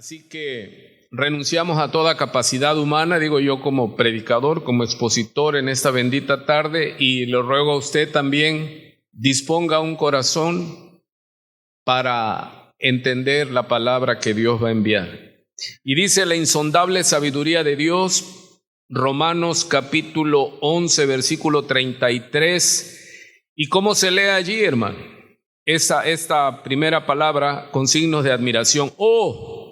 Así que renunciamos a toda capacidad humana, digo yo como predicador, como expositor en esta bendita tarde, y le ruego a usted también disponga un corazón para entender la palabra que Dios va a enviar. Y dice la insondable sabiduría de Dios, Romanos capítulo 11, versículo 33. ¿Y cómo se lee allí, hermano? Esta primera palabra con signos de admiración. Oh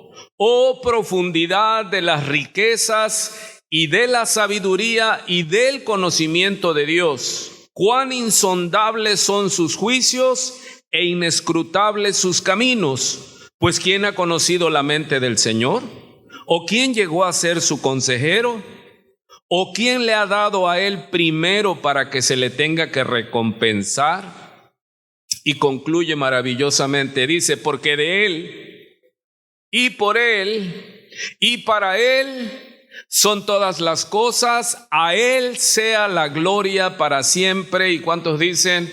profundidad de las riquezas y de la sabiduría y del conocimiento de Dios. Cuán insondables son sus juicios e inescrutables sus caminos. Pues ¿quién ha conocido la mente del Señor? ¿O quién llegó a ser su consejero? ¿O quién le ha dado a él primero para que se le tenga que recompensar? Y concluye maravillosamente, dice, porque de él y por él y para él son todas las cosas, a él sea la gloria para siempre. ¿Y cuántos dicen?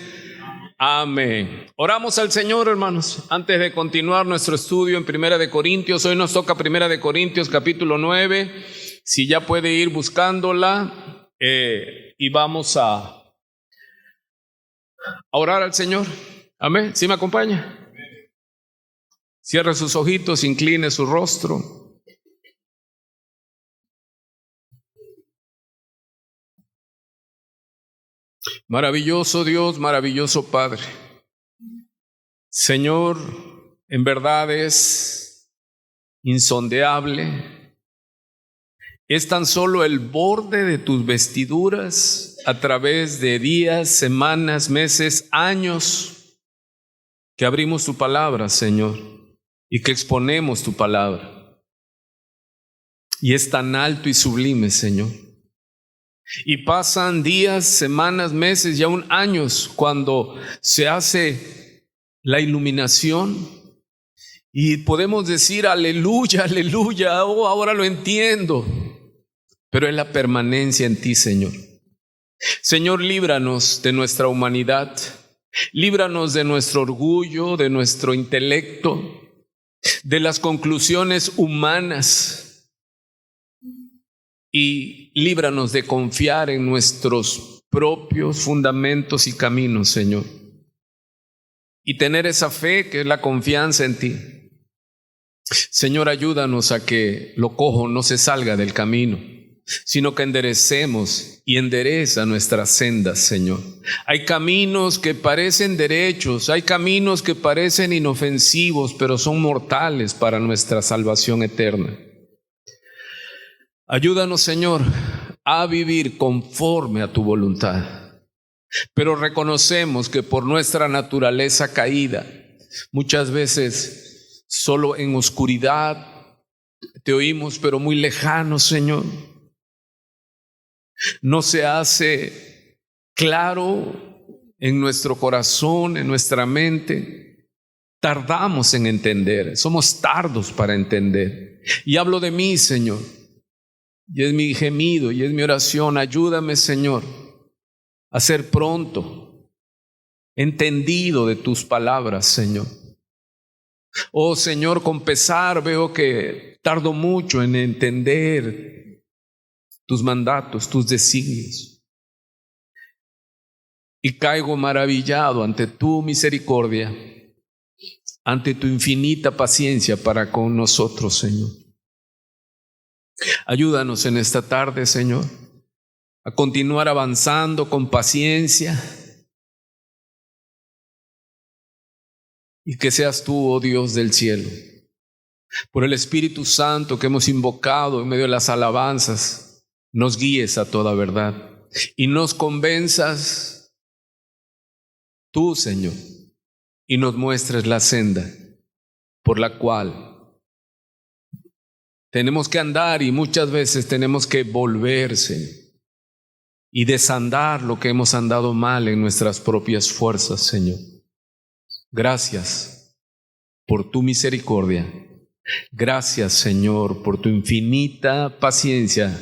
Amén. Oramos al Señor, hermanos, antes de continuar nuestro estudio en Primera de Corintios. Hoy nos toca Primera de Corintios capítulo 9. Si ya puede ir buscándola, y vamos a orar al Señor. Amén. ¿Sí me acompaña? Cierre sus ojitos, incline su rostro. Maravilloso Dios, maravilloso Padre. Señor, en verdad es insondeable. Es tan solo el borde de tus vestiduras a través de días, semanas, meses, años que abrimos tu palabra, Señor, y que exponemos tu palabra. Y es tan alto y sublime, Señor. Y pasan días, semanas, meses y aún años cuando se hace la iluminación y podemos decir aleluya, aleluya, oh, ahora lo entiendo. Pero es la permanencia en ti, Señor. Señor, líbranos de nuestra humanidad, líbranos de nuestro orgullo, de nuestro intelecto, de las conclusiones humanas, y líbranos de confiar en nuestros propios fundamentos y caminos, Señor, y tener esa fe que es la confianza en ti. Señor, ayúdanos a que lo cojo no se salga del camino, sino que enderecemos y endereza nuestras sendas, Señor. Hay caminos que parecen derechos, hay caminos que parecen inofensivos, pero son mortales para nuestra salvación eterna. Ayúdanos, Señor, a vivir conforme a tu voluntad. Pero reconocemos que por nuestra naturaleza caída, muchas veces solo en oscuridad te oímos, pero muy lejano, Señor. No se hace claro en nuestro corazón, en nuestra mente. Tardamos en entender, somos tardos para entender. Y hablo de mí, Señor, y es mi gemido y es mi oración. Ayúdame, Señor, a ser pronto entendido de tus palabras, Señor. Oh, Señor, con pesar veo que tardo mucho en entender tus mandatos, tus designios, y caigo maravillado ante tu misericordia, ante tu infinita paciencia para con nosotros, Señor. Ayúdanos en esta tarde, Señor, a continuar avanzando con paciencia, y que seas tú, oh Dios del cielo, por el Espíritu Santo que hemos invocado en medio de las alabanzas, nos guíes a toda verdad y nos convenzas tú, Señor, y nos muestres la senda por la cual tenemos que andar, y muchas veces tenemos que volverse y desandar lo que hemos andado mal en nuestras propias fuerzas, Señor. Gracias por tu misericordia. Gracias, Señor, por tu infinita paciencia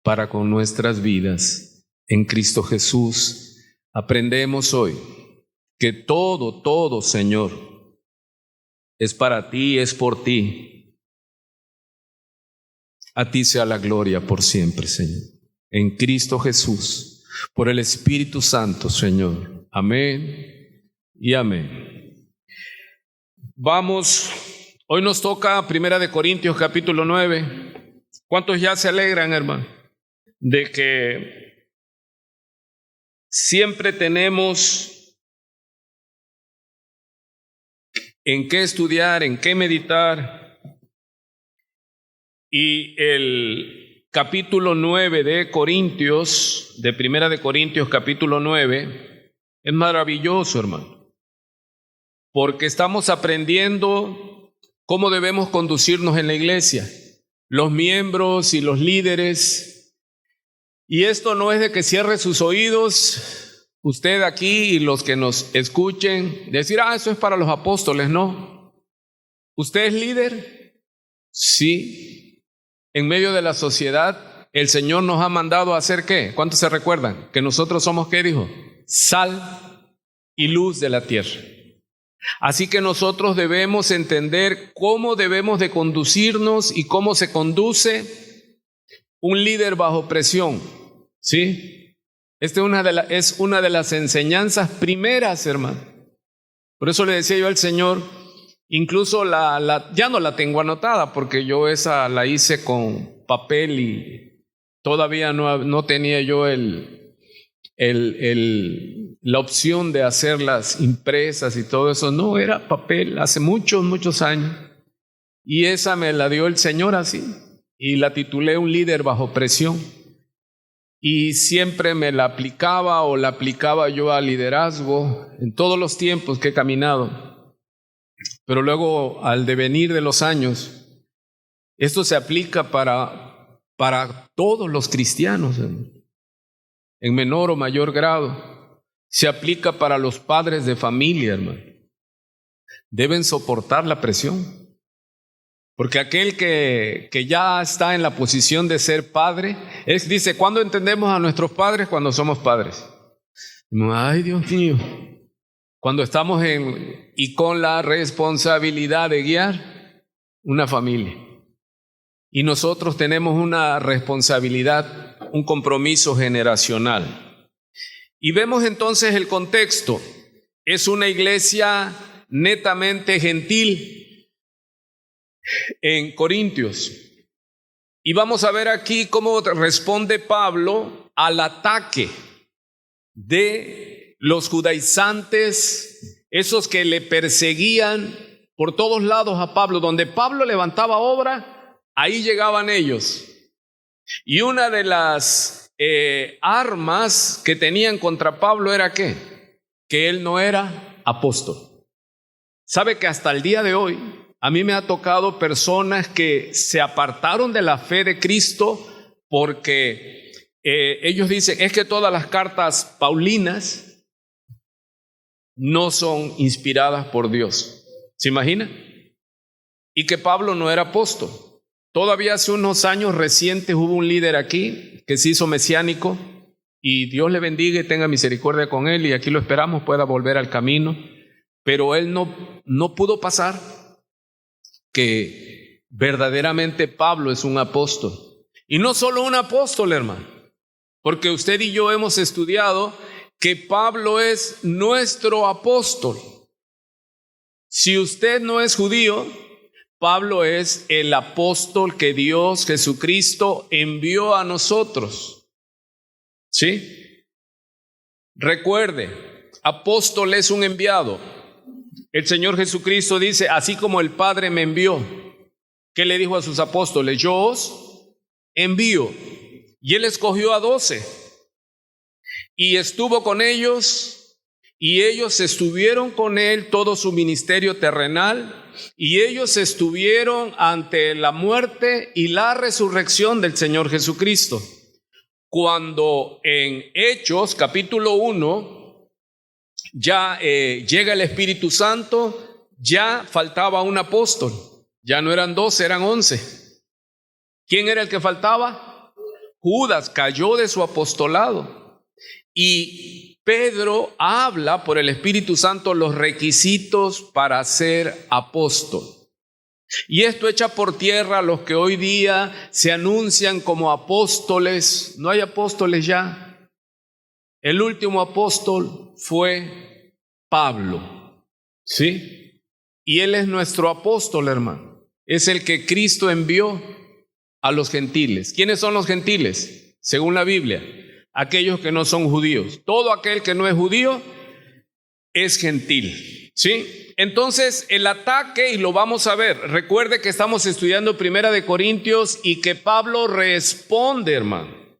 para con nuestras vidas. En Cristo Jesús aprendemos hoy que todo, Señor, es para ti, es por ti. A ti sea la gloria por siempre, Señor. En Cristo Jesús, por el Espíritu Santo, Señor. Amén y amén. Vamos, hoy nos toca 1 Corintios capítulo 9. ¿Cuántos ya se alegran, hermano? De que siempre tenemos en qué estudiar, en qué meditar. Y el capítulo 9 de Corintios, de 1 Corintios capítulo 9, es maravilloso, hermano, porque estamos aprendiendo cómo debemos conducirnos en la iglesia, los miembros y los líderes. Y esto no es de que cierre sus oídos, usted aquí y los que nos escuchen, decir, eso es para los apóstoles. No. ¿Usted es líder? Sí. En medio de la sociedad, el Señor nos ha mandado a hacer ¿qué? ¿Cuántos se recuerdan? Que nosotros somos, ¿qué dijo? Sal y luz de la tierra. Así que nosotros debemos entender cómo debemos de conducirnos y cómo se conduce un líder bajo presión. ¿Sí? Esta es una de las enseñanzas primeras, hermano. Por eso le decía yo al Señor, incluso ya no la tengo anotada porque yo esa la hice con papel y todavía no tenía yo la opción de hacerlas impresas y todo eso. No, era papel hace muchos años. Y esa me la dio el Señor así. Y la titulé Un líder bajo presión. Y siempre me la aplicaba o la aplicaba yo al liderazgo en todos los tiempos que he caminado. Pero luego, al devenir de los años, esto se aplica para todos los cristianos, en menor o mayor grado. Se aplica para los padres de familia, hermano. Deben soportar la presión. Porque aquel que ya está en la posición de ser padre, dice, ¿cuándo entendemos a nuestros padres? Cuando somos padres. Ay, Dios mío. Cuando estamos y con la responsabilidad de guiar una familia. Y nosotros tenemos una responsabilidad, un compromiso generacional. Y vemos entonces el contexto. Es una iglesia netamente gentil en Corintios. Y vamos a ver aquí cómo responde Pablo al ataque de los judaizantes, esos que le perseguían por todos lados a Pablo. Donde Pablo levantaba obra, ahí llegaban ellos. Y una de las armas que tenían contra Pablo era ¿qué? Que él no era apóstol. ¿Sabe que hasta el día de hoy a mí me ha tocado personas que se apartaron de la fe de Cristo porque ellos dicen, es que todas las cartas paulinas no son inspiradas por Dios? ¿Se imagina? Y que Pablo no era apóstol. Todavía hace unos años recientes hubo un líder aquí que se hizo mesiánico y Dios le bendiga y tenga misericordia con él y aquí lo esperamos, pueda volver al camino. Pero él no pudo pasar que verdaderamente Pablo es un apóstol. Y no solo un apóstol, hermano, porque usted y yo hemos estudiado que Pablo es nuestro apóstol. Si usted no es judío, Pablo es el apóstol que Dios, Jesucristo, envió a nosotros. ¿Sí? Recuerde, apóstol es un enviado. El Señor Jesucristo dice, así como el Padre me envió. ¿Qué le dijo a sus apóstoles? Yo os envío. Y Él escogió a 12. Y estuvo con ellos, y ellos estuvieron con Él todo su ministerio terrenal, y ellos estuvieron ante la muerte y la resurrección del Señor Jesucristo. Cuando en Hechos capítulo 1 ya llega el Espíritu Santo, ya faltaba un apóstol, ya no eran 12, eran 11. ¿Quién era el que faltaba? Judas cayó de su apostolado. Y Pedro habla por el Espíritu Santo los requisitos para ser apóstol. Y esto echa por tierra a los que hoy día se anuncian como apóstoles. No hay apóstoles ya. El último apóstol fue Pablo, ¿sí? Y él es nuestro apóstol, hermano. Es el que Cristo envió a los gentiles. ¿Quiénes son los gentiles? Según la Biblia, aquellos que no son judíos. Todo aquel que no es judío es gentil, ¿sí? Entonces el ataque, y lo vamos a ver, recuerde que estamos estudiando Primera de Corintios y que Pablo responde, hermano,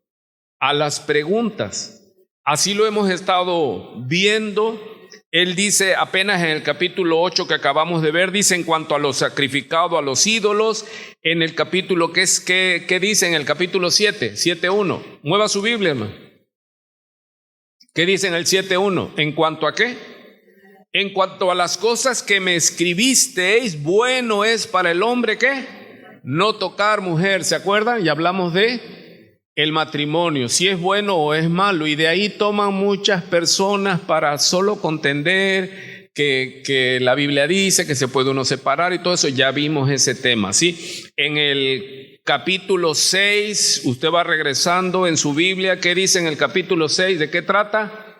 a las preguntas. Así lo hemos estado viendo. Él dice apenas en el capítulo 8 que acabamos de ver, dice en cuanto a lo sacrificado a los ídolos, en el capítulo, ¿qué dice en el capítulo 7:1? Mueva su Biblia, hermano. ¿Qué dice en el 7:1? ¿En cuanto a qué? En cuanto a las cosas que me escribisteis, bueno es para el hombre, ¿qué? No tocar mujer, ¿se acuerdan? Y hablamos de el matrimonio, si es bueno o es malo, y de ahí toman muchas personas para solo contender que la Biblia dice que se puede uno separar y todo eso. Ya vimos ese tema, ¿sí? En el capítulo 6, usted va regresando en su Biblia, ¿qué dice en el capítulo 6? ¿De qué trata?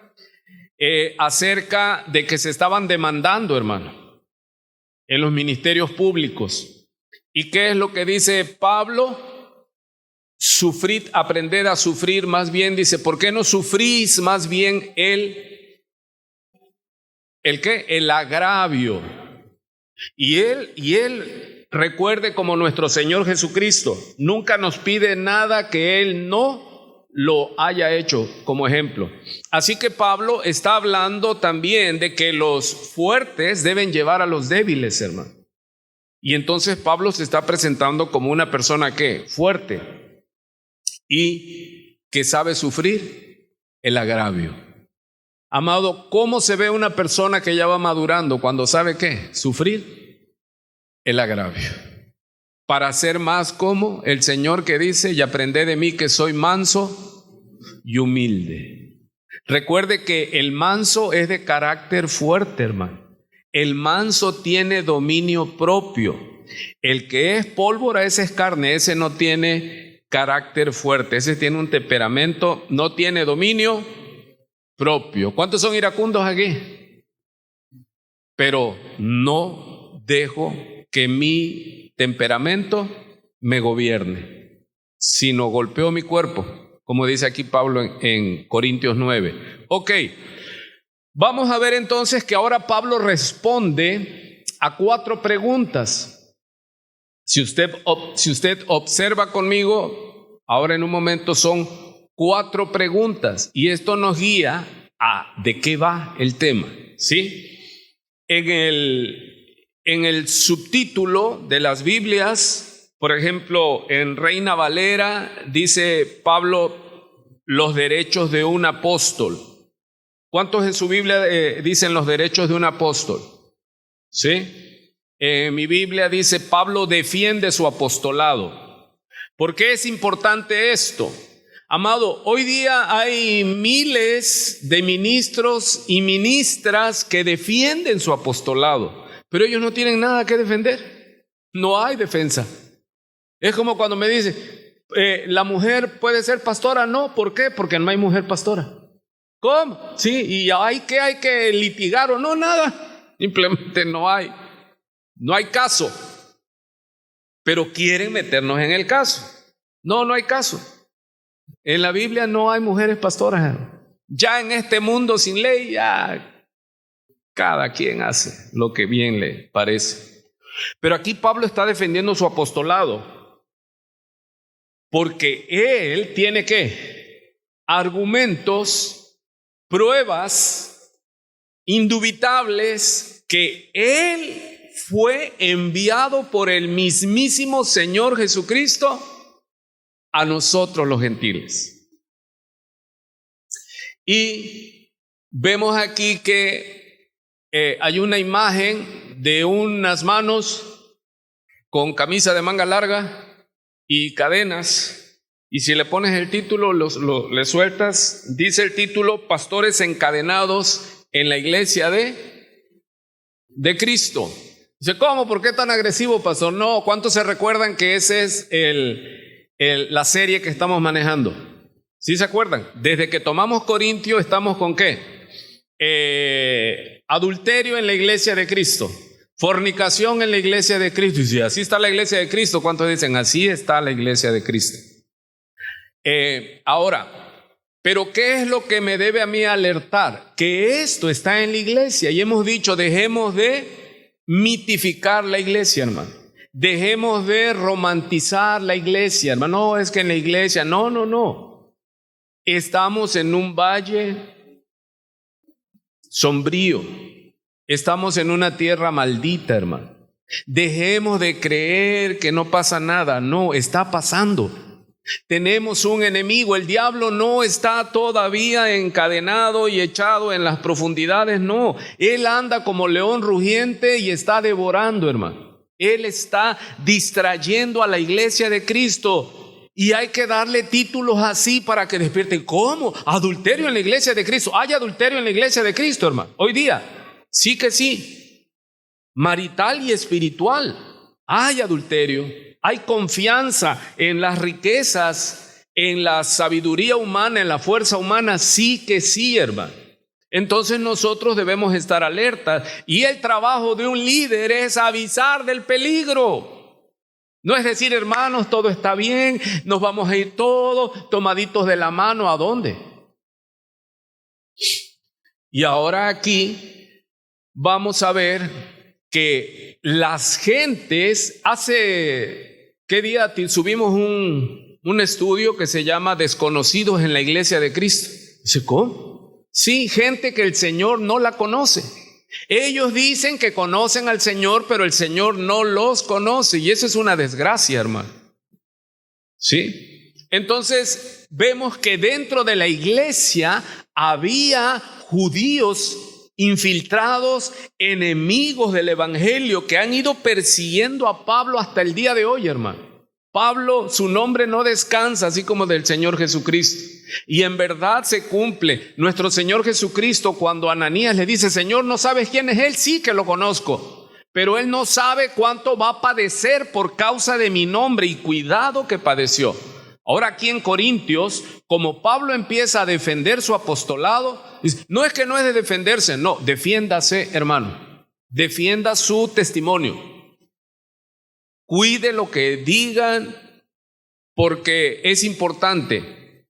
Acerca de que se estaban demandando, hermano, en los ministerios públicos. ¿Y qué es lo que dice Pablo? Sufrid, aprended a sufrir, más bien dice, ¿por qué no sufrís más bien ¿el qué? El agravio. Y él recuerde, como nuestro Señor Jesucristo nunca nos pide nada que Él no lo haya hecho como ejemplo. Así que Pablo está hablando también de que los fuertes deben llevar a los débiles, hermano. Y entonces Pablo se está presentando como una persona que fuerte y que sabe sufrir el agravio. Amado, ¿cómo se ve una persona que ya va madurando cuando sabe qué? Sufrir el agravio. Para ser más como el Señor que dice, y aprended de mí que soy manso y humilde. Recuerde que el manso es de carácter fuerte, hermano. El manso tiene dominio propio. El que es pólvora, ese es carne, ese no tiene carácter fuerte, ese tiene un temperamento, no tiene dominio propio. ¿Cuántos son iracundos aquí? Pero no dejo que mi temperamento me gobierne, sino golpeo mi cuerpo, como dice aquí Pablo en Corintios 9. Ok, vamos a ver entonces que ahora Pablo responde a 4 preguntas. Si usted observa conmigo, ahora en un momento son 4 preguntas y esto nos guía a de qué va el tema, ¿sí? En el subtítulo de las Biblias, por ejemplo, en Reina Valera dice Pablo los derechos de un apóstol. ¿Cuántos en su Biblia dicen los derechos de un apóstol? ¿Sí? Mi Biblia dice Pablo defiende su apostolado. ¿Por qué es importante esto? Amado, hoy día hay miles de ministros y ministras que defienden su apostolado, pero ellos no tienen nada que defender. No hay defensa. Es como cuando me dicen, ¿la mujer puede ser pastora? No, ¿por qué? Porque no hay mujer pastora. ¿Cómo? Sí, y hay que litigar o no, nada. Simplemente no hay. No hay caso, pero quieren meternos en el caso. No hay caso. En la Biblia no hay mujeres pastoras. Ya en este mundo sin ley, ya cada quien hace lo que bien le parece. Pero aquí Pablo está defendiendo su apostolado, porque él tiene ¿qué? Argumentos, pruebas indubitables que él fue enviado por el mismísimo Señor Jesucristo a nosotros los gentiles. Y vemos aquí que hay una imagen de unas manos con camisa de manga larga y cadenas. Y si le pones el título, le sueltas, dice el título, pastores encadenados en la iglesia de Cristo. Dice, ¿cómo? ¿Por qué tan agresivo, pastor? No, ¿cuántos se recuerdan que ese es la serie que estamos manejando? ¿Sí se acuerdan? Desde que tomamos Corintios estamos con ¿qué? Adulterio en la iglesia de Cristo, fornicación en la iglesia de Cristo. Y si así está la iglesia de Cristo, ¿cuántos dicen? Así está la iglesia de Cristo. Ahora, ¿pero qué es lo que me debe a mí alertar? Que esto está en la iglesia y hemos dicho, dejemos de mitificar la iglesia, hermano. Dejemos de romantizar la iglesia, hermano. No, es que en la iglesia, no. Estamos en un valle sombrío. Estamos en una tierra maldita, hermano. Dejemos de creer que no pasa nada. No, está pasando. Tenemos un enemigo. El diablo no está todavía encadenado y echado en las profundidades. No, él anda como león rugiente y está devorando, hermano. Él está distrayendo a la iglesia de Cristo. Y hay que darle títulos así para que despierten. ¿Cómo? Adulterio en la iglesia de Cristo. ¿Hay adulterio en la iglesia de Cristo, hermano? Hoy día, sí que sí. Marital y espiritual. Hay adulterio. Hay confianza en las riquezas, en la sabiduría humana, en la fuerza humana. Sí que sí, hermano. Entonces nosotros debemos estar alertas. Y el trabajo de un líder es avisar del peligro. No es decir, hermanos, todo está bien, nos vamos a ir todos tomaditos de la mano. ¿A dónde? Y ahora aquí vamos a ver que las gentes, ¿qué día subimos un estudio que se llama Desconocidos en la Iglesia de Cristo? Dice, ¿cómo? Sí, gente que el Señor no la conoce. Ellos dicen que conocen al Señor, pero el Señor no los conoce. Y eso es una desgracia, hermano. ¿Sí? Entonces, vemos que dentro de la iglesia había judíos infiltrados, enemigos del evangelio, que han ido persiguiendo a Pablo hasta el día de hoy, hermano. Pablo, su nombre no descansa, así como del Señor Jesucristo. Y en verdad se cumple. Nuestro Señor Jesucristo, cuando Ananías le dice, Señor, ¿no sabes quién es él? Sí que lo conozco, pero él no sabe cuánto va a padecer por causa de mi nombre, y cuidado que padeció. Ahora aquí en Corintios, como Pablo empieza a defender su apostolado, no es que no es de defenderse, no, defiéndase, hermano, defienda su testimonio. Cuide lo que digan, porque es importante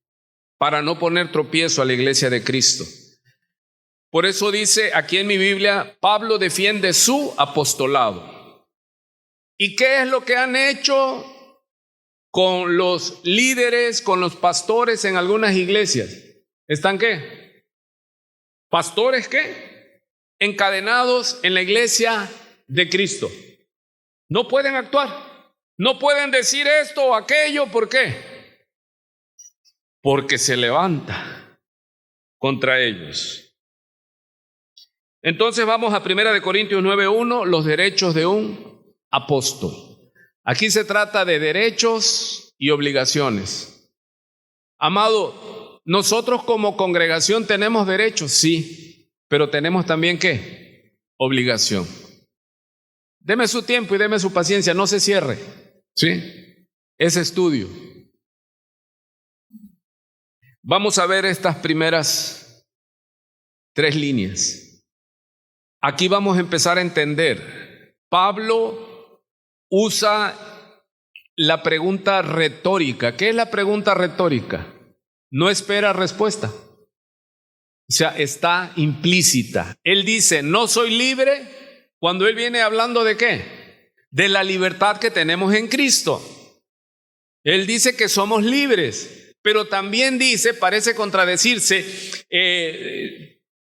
para no poner tropiezo a la iglesia de Cristo. Por eso dice aquí en mi Biblia, Pablo defiende su apostolado. ¿Y qué es lo que han hecho con los líderes, con los pastores en algunas iglesias? ¿Están qué? ¿Pastores qué? Encadenados en la iglesia de Cristo. No pueden actuar, no pueden decir esto o aquello. ¿Por qué? Porque se levanta contra ellos. Entonces vamos a 1 Corintios 9:1, los derechos de un apóstol. Aquí se trata de derechos y obligaciones. Amado, nosotros como congregación tenemos derechos, sí, pero tenemos también ¿qué? Obligación. Deme su tiempo y deme su paciencia, no se cierre, ¿sí? Ese estudio. Vamos a ver estas primeras 3 líneas. Aquí vamos a empezar a entender. Pablo usa la pregunta retórica. ¿Qué es la pregunta retórica? No espera respuesta. O sea, está implícita. Él dice, no soy libre. Cuando él viene hablando ¿de qué? De la libertad que tenemos en Cristo. Él dice que somos libres, pero también dice, parece contradecirse,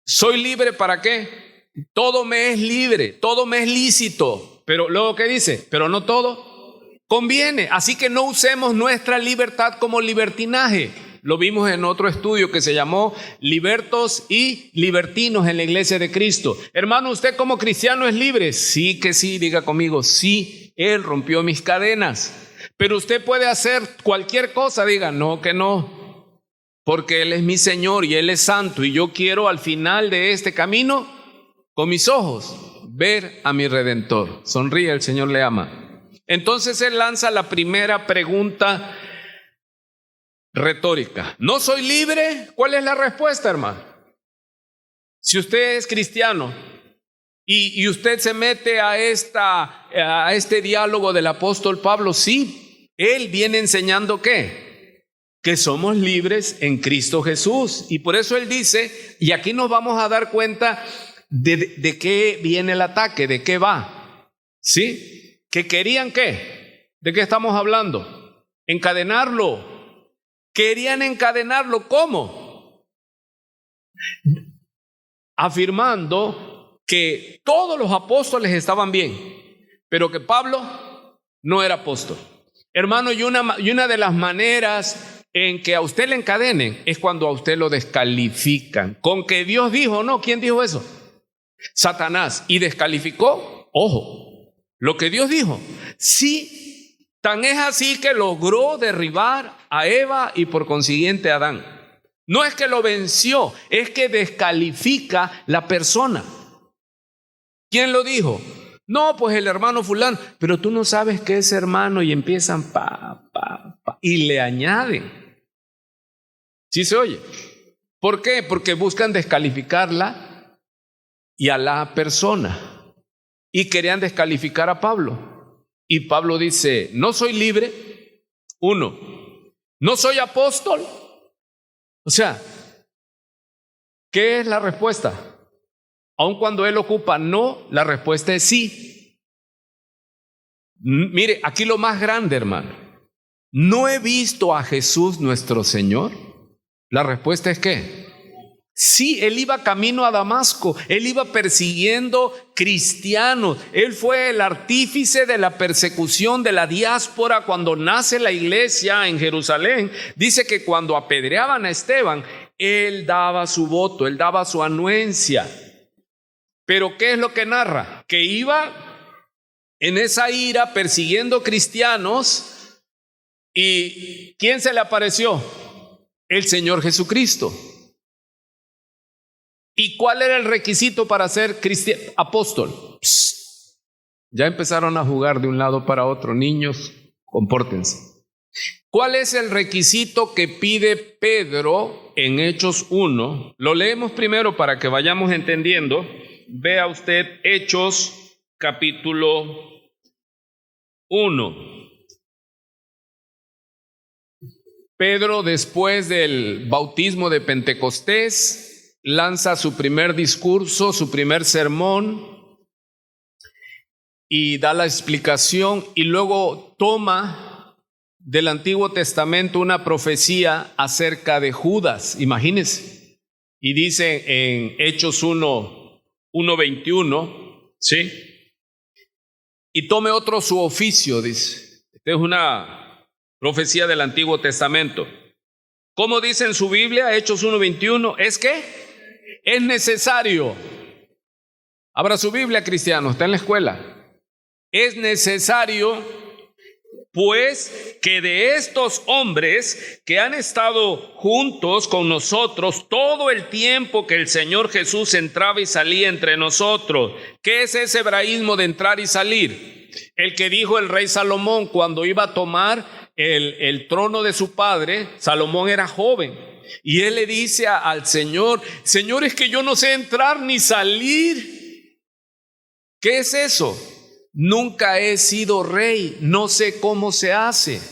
soy libre ¿para qué? Todo me es libre, todo me es lícito, pero luego ¿qué dice? Pero no todo conviene, así que no usemos nuestra libertad como libertinaje. Lo vimos en otro estudio que se llamó Libertos y Libertinos en la Iglesia de Cristo. Hermano, ¿usted como cristiano es libre? Sí que sí, diga conmigo, sí, Él rompió mis cadenas. Pero usted puede hacer cualquier cosa, diga, no que no, porque Él es mi Señor y Él es santo y yo quiero al final de este camino, con mis ojos, ver a mi Redentor. Sonríe, el Señor le ama. Entonces él lanza la primera pregunta retórica. ¿No soy libre? ¿Cuál es la respuesta, hermano? Si usted es cristiano y usted se mete a este diálogo del apóstol Pablo, sí, él viene enseñando ¿qué? Que somos libres en Cristo Jesús. Y por eso él dice, y aquí nos vamos a dar cuenta de qué viene el ataque, de qué va. ¿Sí? ¿Que querían qué? ¿De qué estamos hablando? Encadenarlo. Querían encadenarlo, ¿cómo? Afirmando que todos los apóstoles estaban bien, pero que Pablo no era apóstol. Hermano, y una de las maneras en que a usted le encadenen es cuando a usted lo descalifican. Con que Dios dijo, no, ¿quién dijo eso? Satanás. ¿Y descalificó? Ojo, lo que Dios dijo. Sí. Tan es así que logró derribar a Eva y por consiguiente a Adán. No es que lo venció, es que descalifica la persona. ¿Quién lo dijo? No, pues el hermano fulano, pero tú no sabes que es hermano, y empiezan y le añaden. ¿Sí se oye? ¿Por qué? Porque buscan descalificarla y a la persona. Y querían descalificar a Pablo. Y Pablo dice, no soy libre, uno, no soy apóstol. O sea, ¿qué es la respuesta? Aun cuando él ocupa no, la respuesta es sí. Mire, aquí lo más grande, hermano. ¿No he visto a Jesús nuestro Señor? La respuesta es ¿qué? Sí, él iba camino a Damasco, él iba persiguiendo cristianos, él fue el artífice de la persecución de la diáspora cuando nace la iglesia en Jerusalén. Dice que cuando apedreaban a Esteban, él daba su voto, él daba su anuencia. Pero ¿qué es lo que narra? Que iba en esa ira persiguiendo cristianos, y ¿quién se le apareció? El Señor Jesucristo. ¿Y cuál era el requisito para ser apóstol? Ya empezaron a jugar de un lado para otro. Niños, compórtense. ¿Cuál es el requisito que pide Pedro en Hechos 1? Lo leemos primero para que vayamos entendiendo. Vea usted Hechos capítulo 1. Pedro, después del bautismo de Pentecostés, lanza su primer discurso, su primer sermón, y da la explicación, y luego toma del Antiguo Testamento una profecía acerca de Judas, imagínense, y dice en Hechos 1:21, ¿sí? Y tome otro su oficio, dice. Esta es una profecía del Antiguo Testamento. ¿Cómo dice en su Biblia, Hechos 1:21? ¿Es qué? Es necesario. Abra su Biblia, cristiano, está en la escuela. Es necesario, pues, que de estos hombres que han estado juntos con nosotros todo el tiempo que el Señor Jesús entraba y salía entre nosotros. ¿Qué es ese hebraísmo de entrar y salir? El que dijo el rey Salomón cuando iba a tomar el trono de su padre. Salomón era joven. Y él le dice al Señor, Señor, es que yo no sé entrar ni salir. ¿Qué es eso? Nunca he sido rey, no sé cómo se hace.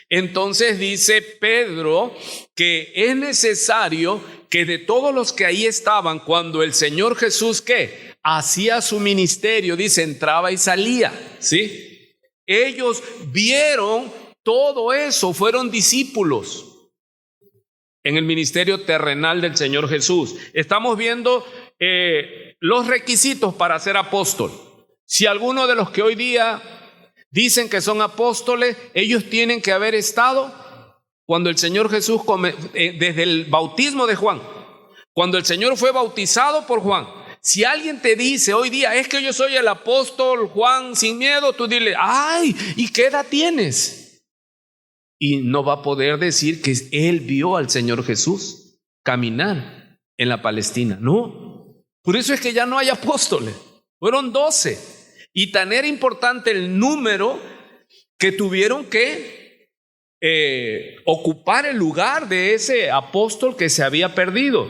Entonces dice Pedro que es necesario que de todos los que ahí estaban, cuando el Señor Jesús, ¿qué? Hacía su ministerio, dice, entraba y salía, ¿sí? Ellos vieron todo eso, fueron discípulos en el ministerio terrenal del Señor Jesús. Estamos viendo los requisitos para ser apóstol. Si alguno de los que hoy día dicen que son apóstoles, ellos tienen que haber estado cuando el Señor Jesús, desde el bautismo de Juan, cuando el Señor fue bautizado por Juan. Si alguien te dice hoy día, es que yo soy el apóstol Juan sin miedo, tú dile, ay, ¿y qué edad tienes? Y no va a poder decir que él vio al Señor Jesús caminar en la Palestina. No, por eso es que ya no hay apóstoles. Fueron 12. Y tan era importante el número que tuvieron que ocupar el lugar de ese apóstol que se había perdido.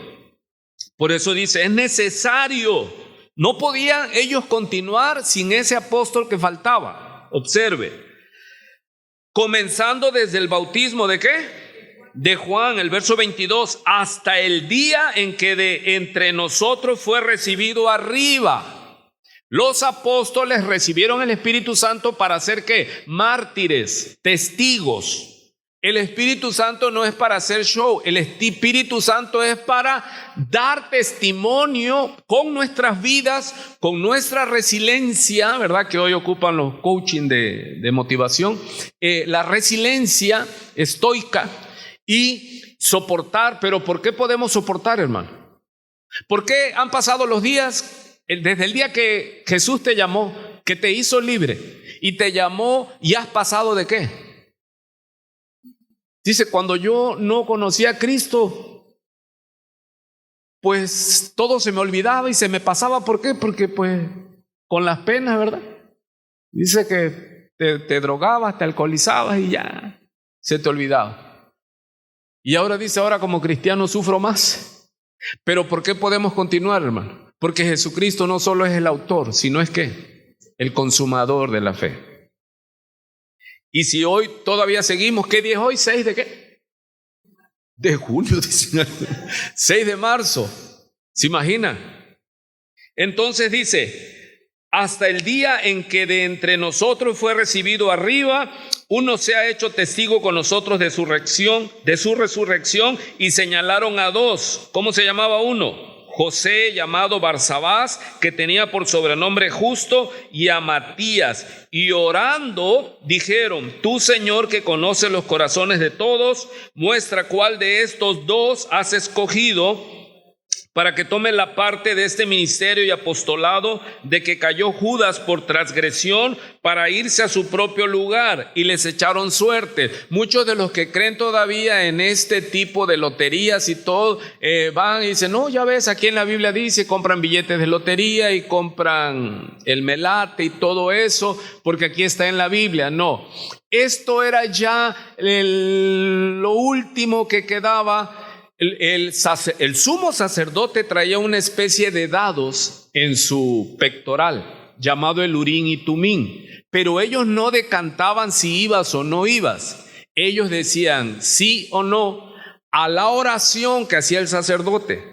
Por eso dice, es necesario. No podían ellos continuar sin ese apóstol que faltaba. Observe. Comenzando desde el bautismo ¿de qué? De Juan, el verso 22, hasta el día en que de entre nosotros fue recibido arriba. Los apóstoles recibieron el Espíritu Santo para ser ¿qué? Mártires, testigos. El Espíritu Santo no es para hacer show, el Espíritu Santo es para dar testimonio con nuestras vidas, con nuestra resiliencia, ¿verdad? Que hoy ocupan los coaching de motivación, la resiliencia estoica y soportar. Pero ¿por qué podemos soportar, hermano? ¿Por qué han pasado los días? Desde el día que Jesús te llamó, que te hizo libre y te llamó, y has pasado ¿de qué? Dice, cuando yo no conocía a Cristo, pues todo se me olvidaba y se me pasaba. ¿Por qué? Porque pues con las penas, ¿verdad? Dice que te drogabas, te alcoholizabas y ya se te olvidaba. Y ahora dice, ahora como cristiano sufro más. Pero ¿por qué podemos continuar, hermano? Porque Jesucristo no solo es el autor, sino es ¿qué? El consumador de la fe. Y si hoy todavía seguimos, ¿qué día es hoy? ¿6 de qué? De junio, 6 de marzo. ¿Se imagina? Entonces dice, hasta el día en que de entre nosotros fue recibido arriba, uno se ha hecho testigo con nosotros de su resurrección, y señalaron a 2. ¿Cómo se llamaba uno? José, llamado Barsabás, que tenía por sobrenombre Justo, y a Matías. Y orando dijeron, tú, Señor, que conoces los corazones de todos, muestra cuál de estos 2 has escogido para que tome la parte de este ministerio y apostolado de que cayó Judas por transgresión para irse a su propio lugar, y les echaron suerte. Muchos de los que creen todavía en este tipo de loterías y todo, van y dicen, no, ya ves, aquí en la Biblia dice, compran billetes de lotería y compran el melate y todo eso, porque aquí está en la Biblia. No, esto era ya lo último que quedaba. El sumo sacerdote traía una especie de dados en su pectoral, llamado el Urín y Tumín, pero ellos no decantaban si ibas o no ibas. Ellos decían sí o no a la oración que hacía el sacerdote.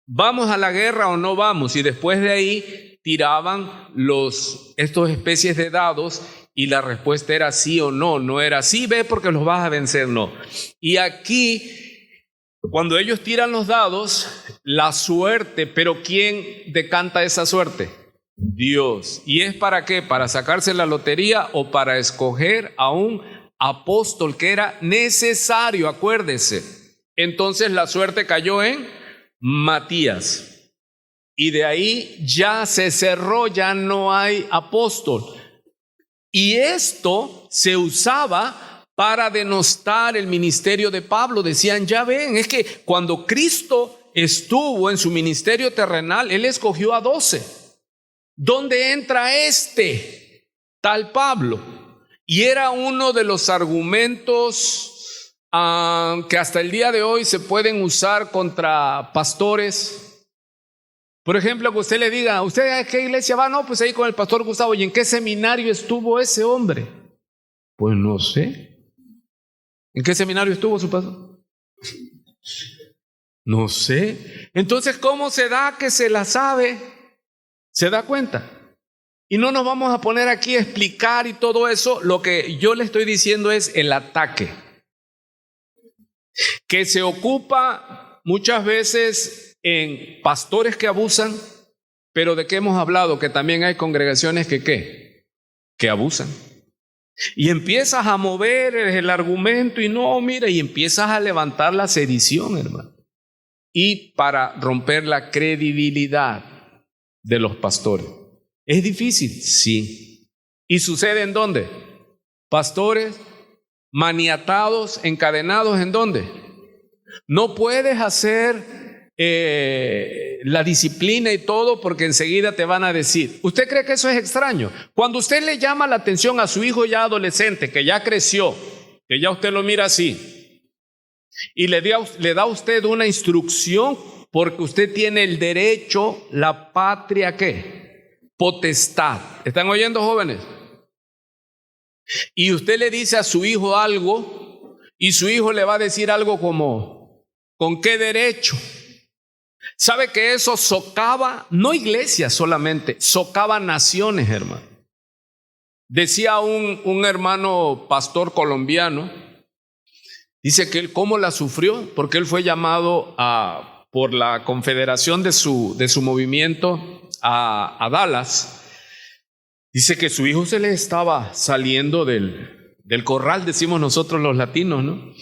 ¿Vamos a la guerra o no vamos? Y después de ahí tiraban estos especies de dados, y la respuesta era sí o no. No era sí, ve porque los vas a vencer, no. Y aquí, cuando ellos tiran los dados, la suerte, pero ¿quién decanta esa suerte? Dios. ¿Y es para qué? ¿Para sacarse la lotería o para escoger a un apóstol que era necesario? Acuérdese. Entonces la suerte cayó en Matías. Y de ahí ya se cerró, ya no hay apóstol. Y esto se usaba para denostar el ministerio de Pablo. Decían, ya ven, es que cuando Cristo estuvo en su ministerio terrenal, Él escogió a 12. ¿Dónde entra tal Pablo? Y era uno de los argumentos que hasta el día de hoy se pueden usar contra pastores. Por ejemplo, que usted le diga, ¿usted a qué iglesia va? No, pues ahí con el pastor Gustavo. ¿Y en qué seminario estuvo ese hombre? Pues no sé. ¿En qué seminario estuvo su pastor? No sé. Entonces, ¿cómo se da que se la sabe? ¿Se da cuenta? Y no nos vamos a poner aquí a explicar y todo eso. Lo que yo le estoy diciendo es el ataque que se ocupa muchas veces en pastores que abusan. Pero ¿de qué hemos hablado? Que también hay congregaciones que abusan. Y empiezas a mover el argumento y no, mira, y empiezas a levantar la sedición, hermano. Y para romper la credibilidad de los pastores. ¿Es difícil? Sí. ¿Y sucede en dónde? Pastores maniatados, encadenados, ¿en dónde? No puedes hacer la disciplina y todo, porque enseguida te van a decir. ¿Usted cree que eso es extraño? Cuando usted le llama la atención a su hijo ya adolescente, que ya creció, que ya usted lo mira así, y le da a usted una instrucción, porque usted tiene el derecho, la patria, ¿qué? Potestad. ¿Están oyendo, jóvenes? Y usted le dice a su hijo algo, y su hijo le va a decir algo como, ¿con qué derecho? ¿Sabe que eso socava, no iglesias solamente, socava naciones, hermano? Decía un hermano pastor colombiano, dice que él cómo la sufrió, porque él fue llamado por la confederación de su movimiento a Dallas. Dice que su hijo se le estaba saliendo del corral, decimos nosotros los latinos, ¿no?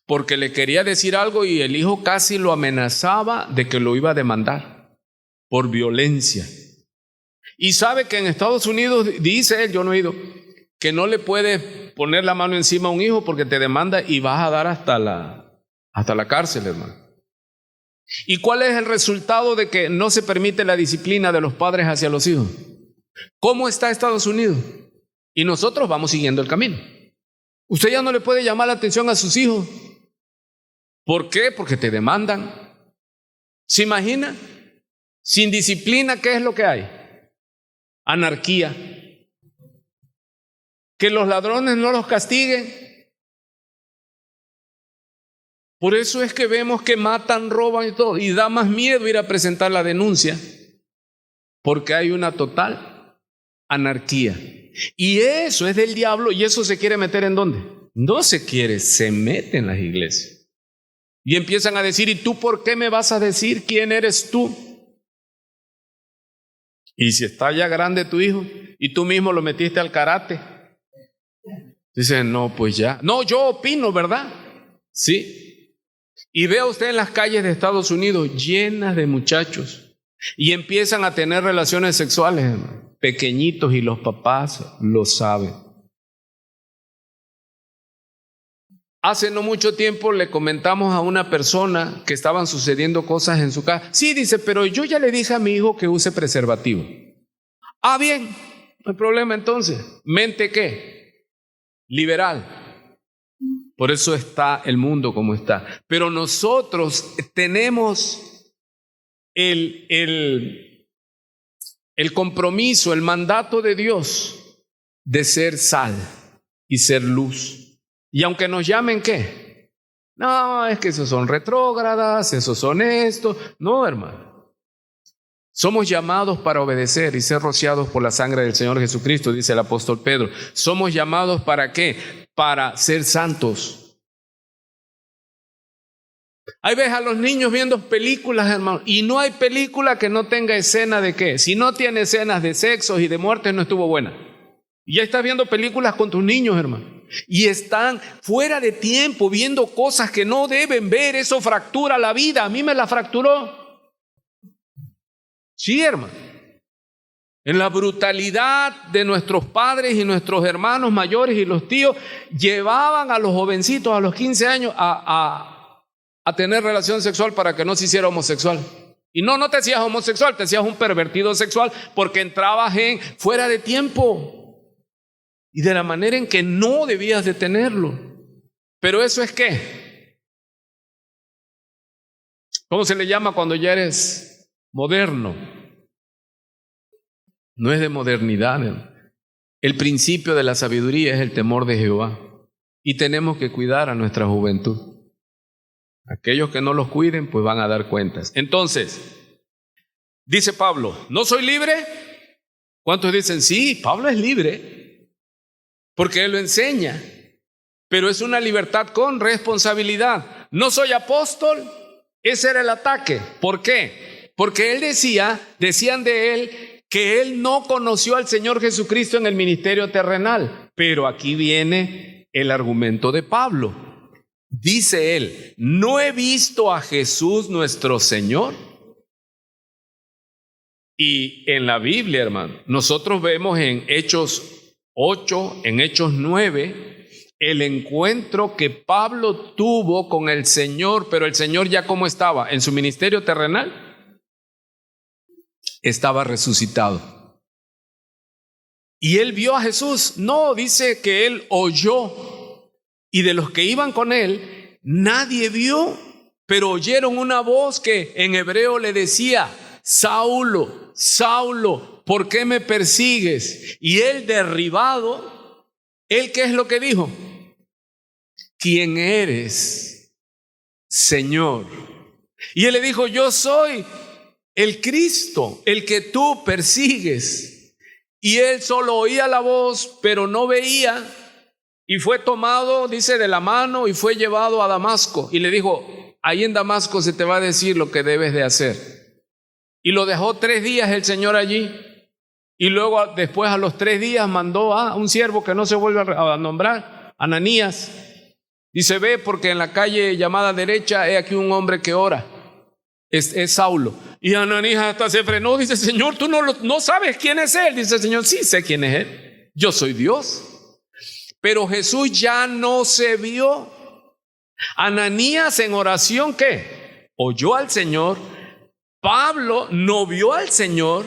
Porque le quería decir algo y el hijo casi lo amenazaba de que lo iba a demandar por violencia. Y sabe que en Estados Unidos, dice él, yo no he ido, que no le puedes poner la mano encima a un hijo porque te demanda y vas a dar hasta la cárcel, hermano. ¿Y cuál es el resultado de que no se permite la disciplina de los padres hacia los hijos? ¿Cómo está Estados Unidos? Y nosotros vamos siguiendo el camino. Usted ya no le puede llamar la atención a sus hijos. ¿Por qué? Porque te demandan. ¿Se imagina? Sin disciplina, ¿qué es lo que hay? Anarquía. Que los ladrones no los castiguen. Por eso es que vemos que matan, roban y todo. Y da más miedo ir a presentar la denuncia. Porque hay una total anarquía. Y eso es del diablo. ¿Y eso se quiere meter en dónde? No se quiere, se mete en las iglesias. Y empiezan a decir, ¿y tú por qué me vas a decir quién eres tú? Y si está ya grande tu hijo y tú mismo lo metiste al karate. Dicen, no, pues ya. No, yo opino, ¿verdad? Sí. Y vea usted en las calles de Estados Unidos llenas de muchachos y empiezan a tener relaciones sexuales, pequeñitos, y los papás lo saben. Hace no mucho tiempo le comentamos a una persona que estaban sucediendo cosas en su casa. Sí, dice, pero yo ya le dije a mi hijo que use preservativo. Ah, bien, no hay problema entonces. ¿Mente qué? Liberal. Por eso está el mundo como está. Pero nosotros tenemos el compromiso, el mandato de Dios de ser sal y ser luz. Y aunque nos llamen, ¿qué? No, es que esos son retrógradas, esos son estos. No, hermano. Somos llamados para obedecer y ser rociados por la sangre del Señor Jesucristo, dice el apóstol Pedro. Somos llamados ¿para qué? Para ser santos. Ahí ves a los niños viendo películas, hermano, y no hay película que no tenga escena de qué. Si no tiene escenas de sexos y de muertes, no estuvo buena. Y ya estás viendo películas con tus niños, hermano. Y están fuera de tiempo viendo cosas que no deben ver. Eso fractura la vida. A mí me la fracturó. Sí, hermano. En la brutalidad de nuestros padres y nuestros hermanos mayores y los tíos, llevaban a los jovencitos a los 15 años a tener relación sexual para que no se hiciera homosexual. Y no te hacías homosexual, te hacías un pervertido sexual porque entrabas en fuera de tiempo. Y de la manera en que no debías de tenerlo. Pero eso es ¿qué? ¿Cómo se le llama cuando ya eres moderno? No es de modernidad. El principio de la sabiduría es el temor de Jehová. Y tenemos que cuidar a nuestra juventud. Aquellos que no los cuiden, pues van a dar cuentas. Entonces, dice Pablo, ¿no soy libre? ¿Cuántos dicen, sí, Pablo es libre? Porque él lo enseña, pero es una libertad con responsabilidad. No soy apóstol, ese era el ataque. ¿Por qué? Porque él decían de él que él no conoció al Señor Jesucristo en el ministerio terrenal. Pero aquí viene el argumento de Pablo. Dice él, ¿no he visto a Jesús nuestro Señor? Y en la Biblia, hermano, nosotros vemos en Hechos 8, en Hechos 9, el encuentro que Pablo tuvo con el Señor, pero el Señor ya ¿cómo estaba? En su ministerio terrenal estaba resucitado. ¿Y él vio a Jesús? No, dice que él oyó, y de los que iban con él, nadie vio, pero oyeron una voz que en hebreo le decía: Saulo, Saulo, ¿por qué me persigues? Y él derribado, ¿él qué es lo que dijo? ¿Quién eres, Señor? Y él le dijo: yo soy el Cristo, el que tú persigues. Y él solo oía la voz, pero no veía. Y fue tomado, dice, de la mano y fue llevado a Damasco. Y le dijo: ahí en Damasco se te va a decir lo que debes de hacer. Y lo dejó 3 días el Señor allí. Y luego después a los 3 días mandó a un siervo que no se vuelve a nombrar, Ananías. Dice: ve, porque en la calle llamada derecha he aquí un hombre que ora. Es Saulo. Y Ananías hasta se frenó. Dice: Señor, tú no sabes quién es él. Dice el Señor: sí, sé quién es él. Yo soy Dios. Pero Jesús ya no se vio. Ananías en oración, ¿qué? Oyó al Señor. Pablo no vio al Señor.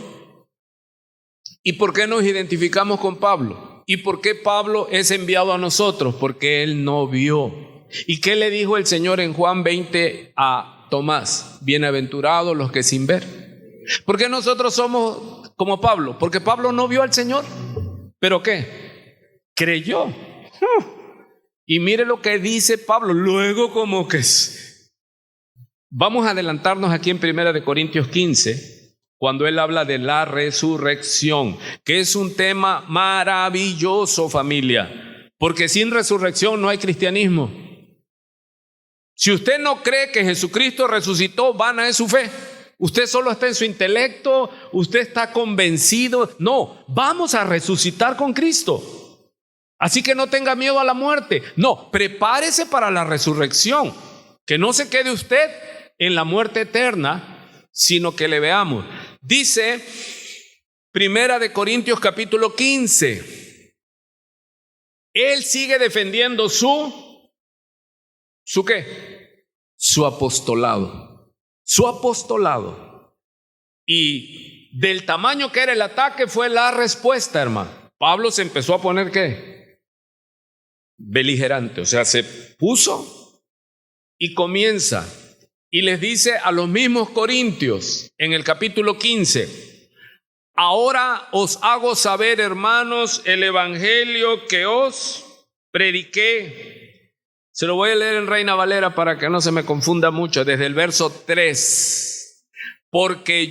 ¿Y por qué nos identificamos con Pablo? ¿Y por qué Pablo es enviado a nosotros? Porque él no vio. ¿Y qué le dijo el Señor en Juan 20 a Tomás? Bienaventurados los que sin ver. ¿Por qué nosotros somos como Pablo? Porque Pablo no vio al Señor. ¿Pero qué? Creyó. Y mire lo que dice Pablo. Luego como que vamos a adelantarnos aquí en 1 Corintios 15, cuando él habla de la resurrección, que es un tema maravilloso, familia, porque sin resurrección no hay cristianismo. Si usted no cree que Jesucristo resucitó, vana es su fe. Usted solo está en su intelecto, usted está convencido. No, vamos a resucitar con Cristo. Así que no tenga miedo a la muerte. No, prepárese para la resurrección. Que no se quede usted en la muerte eterna, sino que le veamos. Dice 1 Corintios capítulo 15. Él sigue defendiendo ¿su qué? Su apostolado. Su apostolado. Y del tamaño que era el ataque fue la respuesta, hermano. Pablo se empezó a poner ¿qué? Beligerante. O sea, se puso y comienza. Y les dice a los mismos corintios en el capítulo 15: ahora os hago saber, hermanos, el evangelio que os prediqué. Se lo voy a leer en Reina Valera para que no se me confunda mucho, desde el verso 3. Porque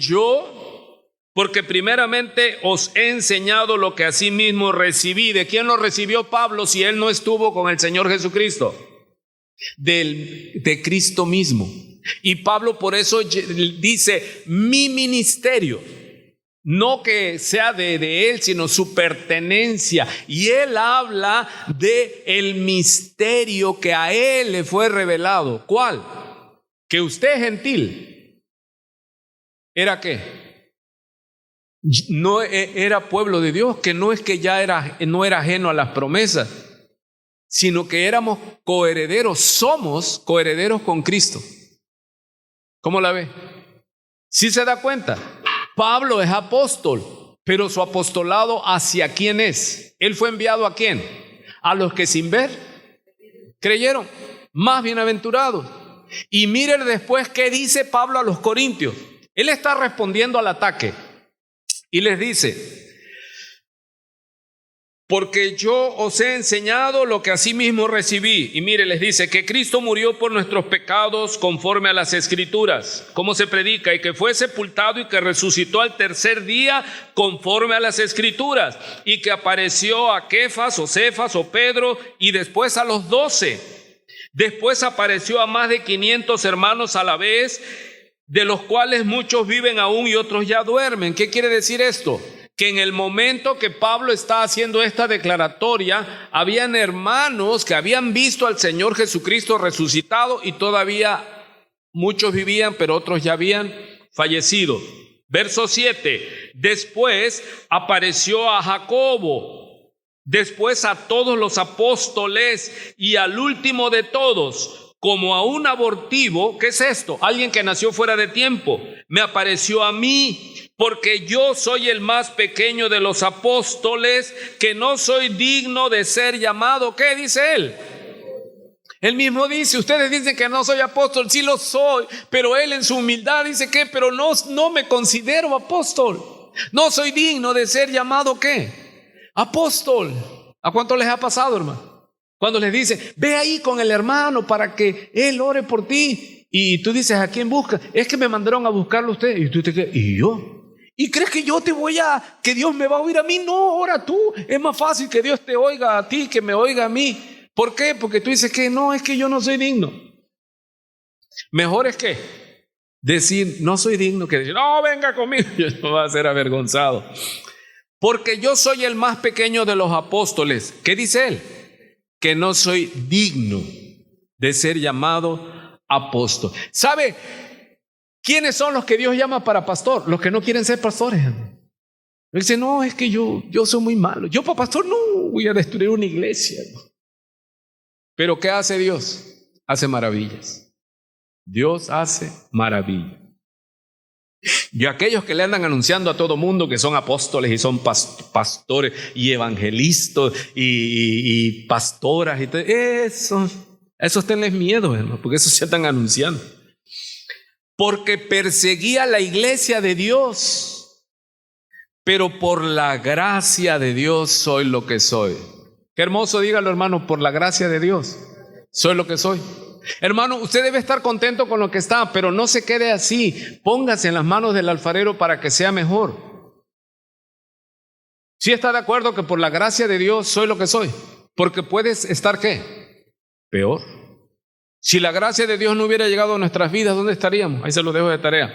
primeramente os he enseñado lo que asimismo recibí. ¿De quién lo recibió Pablo si él no estuvo con el Señor Jesucristo? De Cristo mismo. Y Pablo por eso dice: mi ministerio. No que sea de él, sino su pertenencia. Y él habla de el misterio que a él le fue revelado. ¿Cuál? Que usted, gentil, ¿era qué? No era pueblo de Dios, que no es que ya no era ajeno a las promesas, sino que éramos coherederos, somos coherederos con Cristo. ¿Cómo la ve? ¿Sí se da cuenta? Pablo es apóstol, pero su apostolado ¿hacia quién es? Él fue enviado ¿a quién? A los que sin ver creyeron, más bienaventurados. Y miren después qué dice Pablo a los corintios. Él está respondiendo al ataque y les dice: porque yo os he enseñado lo que asimismo recibí. Y mire, les dice que Cristo murió por nuestros pecados conforme a las Escrituras, como se predica, y que fue sepultado y que resucitó al 3er día conforme a las Escrituras, y que apareció a Kefas o Cefas o Pedro y después a los 12. Después apareció a más de 500 hermanos a la vez, de los cuales muchos viven aún y otros ya duermen. ¿Qué quiere decir esto? Que en el momento que Pablo está haciendo esta declaratoria, habían hermanos que habían visto al Señor Jesucristo resucitado y todavía muchos vivían, pero otros ya habían fallecido. Verso 7, después apareció a Jacobo, después a todos los apóstoles y al último de todos, como a un abortivo. ¿Qué es esto? Alguien que nació fuera de tiempo. Me apareció a mí, porque yo soy el más pequeño de los apóstoles, que no soy digno de ser llamado. ¿Qué dice él? Él mismo dice, ustedes dicen que no soy apóstol, sí lo soy, pero él en su humildad dice que, pero no me considero apóstol. No soy digno de ser llamado, ¿qué? Apóstol. ¿A cuánto les ha pasado, hermano? Cuando les dice, ve ahí con el hermano para que él ore por ti. Y tú dices, ¿a quién busca? Es que me mandaron a buscarlo a usted. Y tú te quedas, ¿y yo? ¿Y crees que yo que Dios me va a oír a mí? No, ora tú. Es más fácil que Dios te oiga a ti que me oiga a mí. ¿Por qué? Porque tú dices que no, es que yo no soy digno. Mejor es que decir, no soy digno, que decir, no, venga conmigo. Yo no voy a ser avergonzado. Porque yo soy el más pequeño de los apóstoles. ¿Qué dice él? Que no soy digno de ser llamado apóstol. ¿Sabe quiénes son los que Dios llama para pastor? Los que no quieren ser pastores. Él dice, no, es que yo soy muy malo. Yo para pastor no voy a destruir una iglesia. Pero ¿qué hace Dios? Hace maravillas. Dios hace maravillas. Y aquellos que le andan anunciando a todo mundo que son apóstoles y son pastores y evangelistas y pastoras y todo, esos tenles miedo, hermano, porque eso se están anunciando. Porque perseguía la iglesia de Dios, pero por la gracia de Dios soy lo que soy. Qué hermoso, dígalo, hermano, por la gracia de Dios soy lo que soy. Hermano, usted debe estar contento con lo que está, pero no se quede así. Póngase en las manos del alfarero para que sea mejor. ¿Sí está de acuerdo que por la gracia de Dios soy lo que soy? Porque puedes estar, ¿qué? Peor. Si la gracia de Dios no hubiera llegado a nuestras vidas, ¿dónde estaríamos? Ahí se lo dejo de tarea.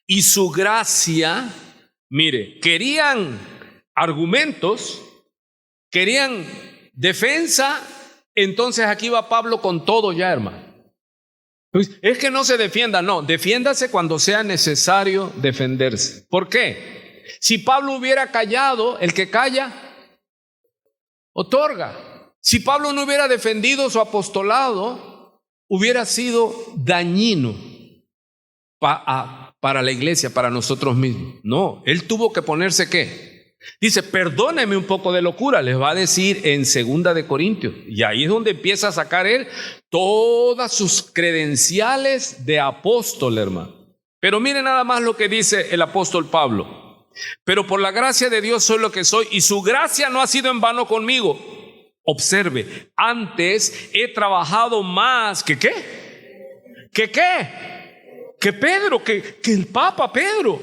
Y su gracia, mire, querían argumentos, querían defensa. Entonces aquí va Pablo con todo ya, hermano. Es que no se defienda, no, defiéndase cuando sea necesario defenderse. ¿Por qué? Si Pablo hubiera callado, el que calla, otorga. Si Pablo no hubiera defendido su apostolado, hubiera sido dañino para la iglesia, para nosotros mismos. No, él tuvo que ponerse ¿qué? Dice, perdóneme un poco de locura, les va a decir en 2 de Corintios. Y ahí es donde empieza a sacar él todas sus credenciales de apóstol, hermano. Pero miren nada más lo que dice el apóstol Pablo. Pero por la gracia de Dios soy lo que soy, y su gracia no ha sido en vano conmigo. Observe, antes he trabajado más que ¿qué? Que Pedro, que el Papa Pedro.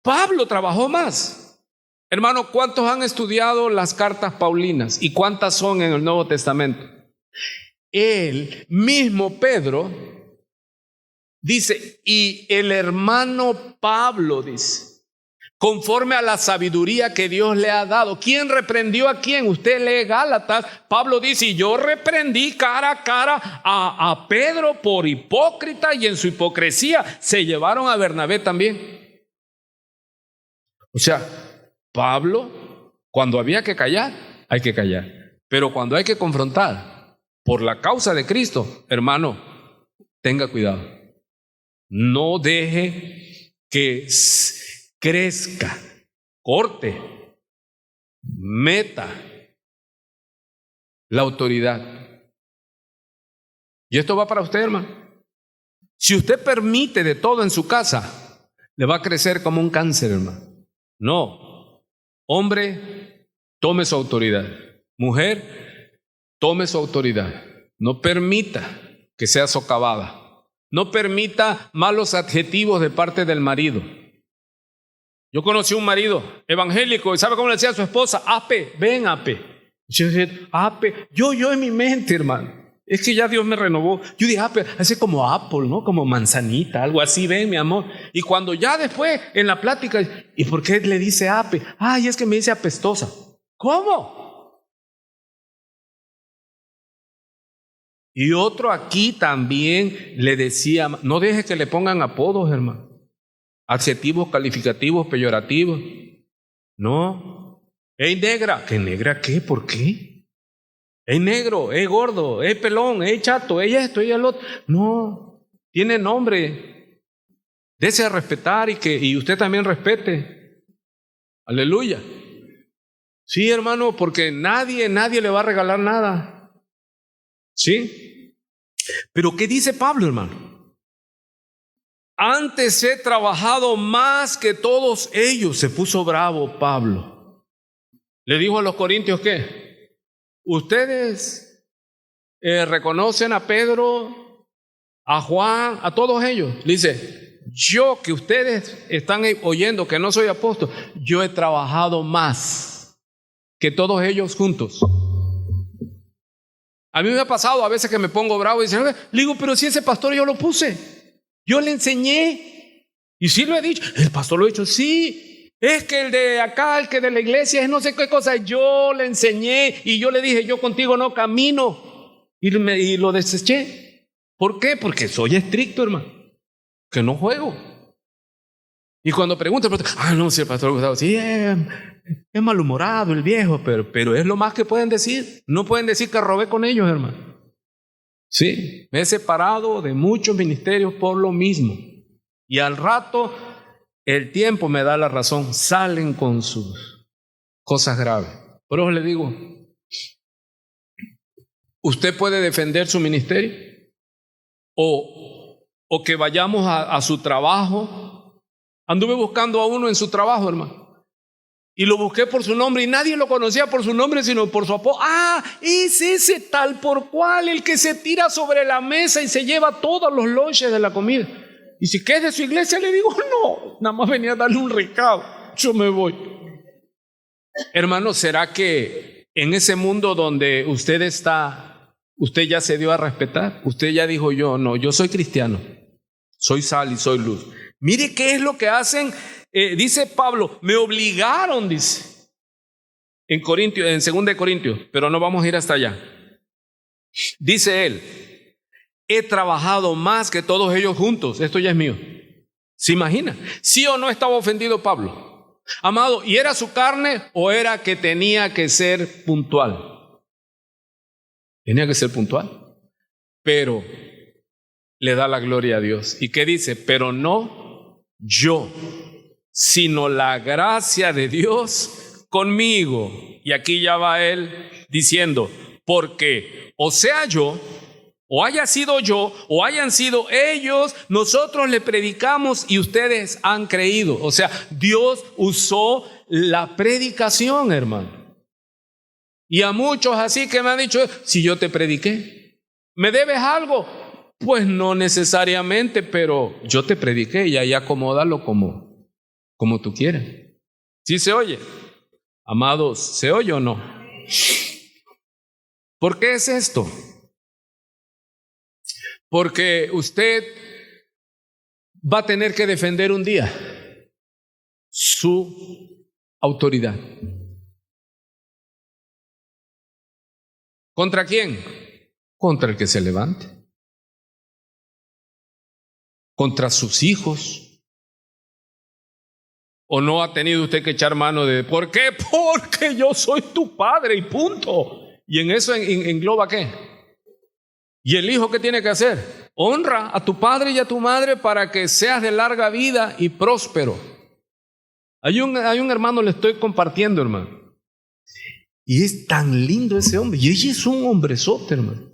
Pablo trabajó más. Hermano, ¿cuántos han estudiado las cartas paulinas? ¿Y cuántas son en el Nuevo Testamento? El mismo Pedro dice, y el hermano Pablo dice, conforme a la sabiduría que Dios le ha dado. ¿Quién reprendió a quién? Usted lee Gálatas. Pablo dice, y yo reprendí cara a cara a Pedro por hipócrita, y en su hipocresía se llevaron a Bernabé también. O sea, Pablo, cuando había que callar, hay que callar. Pero cuando hay que confrontar por la causa de Cristo, hermano, tenga cuidado. No deje que crezca, corte, meta la autoridad. Y esto va para usted, hermano. Si usted permite de todo en su casa, le va a crecer como un cáncer, hermano. No. Hombre, tome su autoridad. Mujer, tome su autoridad. No permita que sea socavada. No permita malos adjetivos de parte del marido. Yo conocí un marido evangélico y ¿sabe cómo le decía a su esposa? Ape, ven Ape. Yo decía, Ape, yo en mi mente, hermano. Es que ya Dios me renovó. Yo dije, Ape, así como Apple, ¿no? Como manzanita, algo así, ven, mi amor. Y cuando ya después, en la plática, ¿y por qué le dice Ape? Ay, es que me dice apestosa. ¿Cómo? Y otro aquí también le decía, no deje que le pongan apodos, hermano. Adjetivos, calificativos, peyorativos. No. ¡Ey, negra! ¿Qué negra qué? ¿Por qué? ¡Ey, negro! ¡Ey, gordo! ¡Ey, pelón! ¡Ey, chato! ¡Ey, esto! ¡Ey, el otro! No, tiene nombre. Dese a respetar y usted también respete. Aleluya. Sí, hermano, porque nadie le va a regalar nada. ¿Sí? Pero ¿qué dice Pablo, hermano? Antes he trabajado más que todos ellos. Se puso bravo Pablo. Le dijo a los corintios, ¿qué? Ustedes reconocen a Pedro, a Juan, a todos ellos. Le dice, yo que ustedes están oyendo que no soy apóstol, yo he trabajado más que todos ellos juntos. A mí me ha pasado a veces que me pongo bravo y dicen, le digo, pero si ese pastor yo lo puse, yo le enseñé, y sí lo he dicho, el pastor lo ha dicho, sí, es que el de acá, el que de la iglesia es no sé qué cosa, yo le enseñé y yo le dije, yo contigo no camino, y lo deseché. ¿Por qué? Porque soy estricto, hermano, que no juego. Y cuando pregunto, no, si el pastor Gustavo, sí, es malhumorado el viejo, pero es lo más que pueden decir. No pueden decir que robé con ellos, hermano. Sí, me he separado de muchos ministerios por lo mismo. Y al rato, el tiempo me da la razón. Salen con sus cosas graves. Por eso le digo, ¿usted puede defender su ministerio? O que vayamos a su trabajo. Anduve buscando a uno en su trabajo, hermano. Y lo busqué por su nombre y nadie lo conocía por su nombre, sino por su apodo. Es ese tal por cual, el que se tira sobre la mesa y se lleva todos los lonches de la comida. Y si que es de su iglesia, le digo, no, nada más venía a darle un recado. Yo me voy. Hermano, ¿será que en ese mundo donde usted está, usted ya se dio a respetar? Usted ya dijo, yo soy cristiano, soy sal y soy luz. Mire qué es lo que hacen, dice Pablo, me obligaron, dice, en 2 Corintios, pero no vamos a ir hasta allá. Dice él, he trabajado más que todos ellos juntos, esto ya es mío. ¿Se imagina? ¿Sí o no estaba ofendido Pablo? Amado, ¿y era su carne o era que tenía que ser puntual? Tenía que ser puntual, pero le da la gloria a Dios. ¿Y qué dice? Pero no yo, sino la gracia de Dios conmigo. Y aquí ya va él diciendo, porque o sea yo, o haya sido yo, o hayan sido ellos, nosotros le predicamos y ustedes han creído. O sea, Dios usó la predicación, hermano. Y a muchos así que me han dicho, si yo te prediqué, ¿me debes algo? Pues no necesariamente, pero yo te prediqué y ahí acomódalo como tú quieras. ¿Sí se oye? Amados, ¿se oye o no? ¿Por qué es esto? Porque usted va a tener que defender un día su autoridad. ¿Contra quién? Contra el que se levante. Contra sus hijos. ¿O no ha tenido usted que echar mano de por qué? Porque yo soy tu padre y punto. ¿Y en eso engloba qué? ¿Y el hijo qué tiene que hacer? Honra a tu padre y a tu madre para que seas de larga vida y próspero. Hay un hermano, le estoy compartiendo, hermano. Y es tan lindo ese hombre. Y ella es un hombrezote, hermano.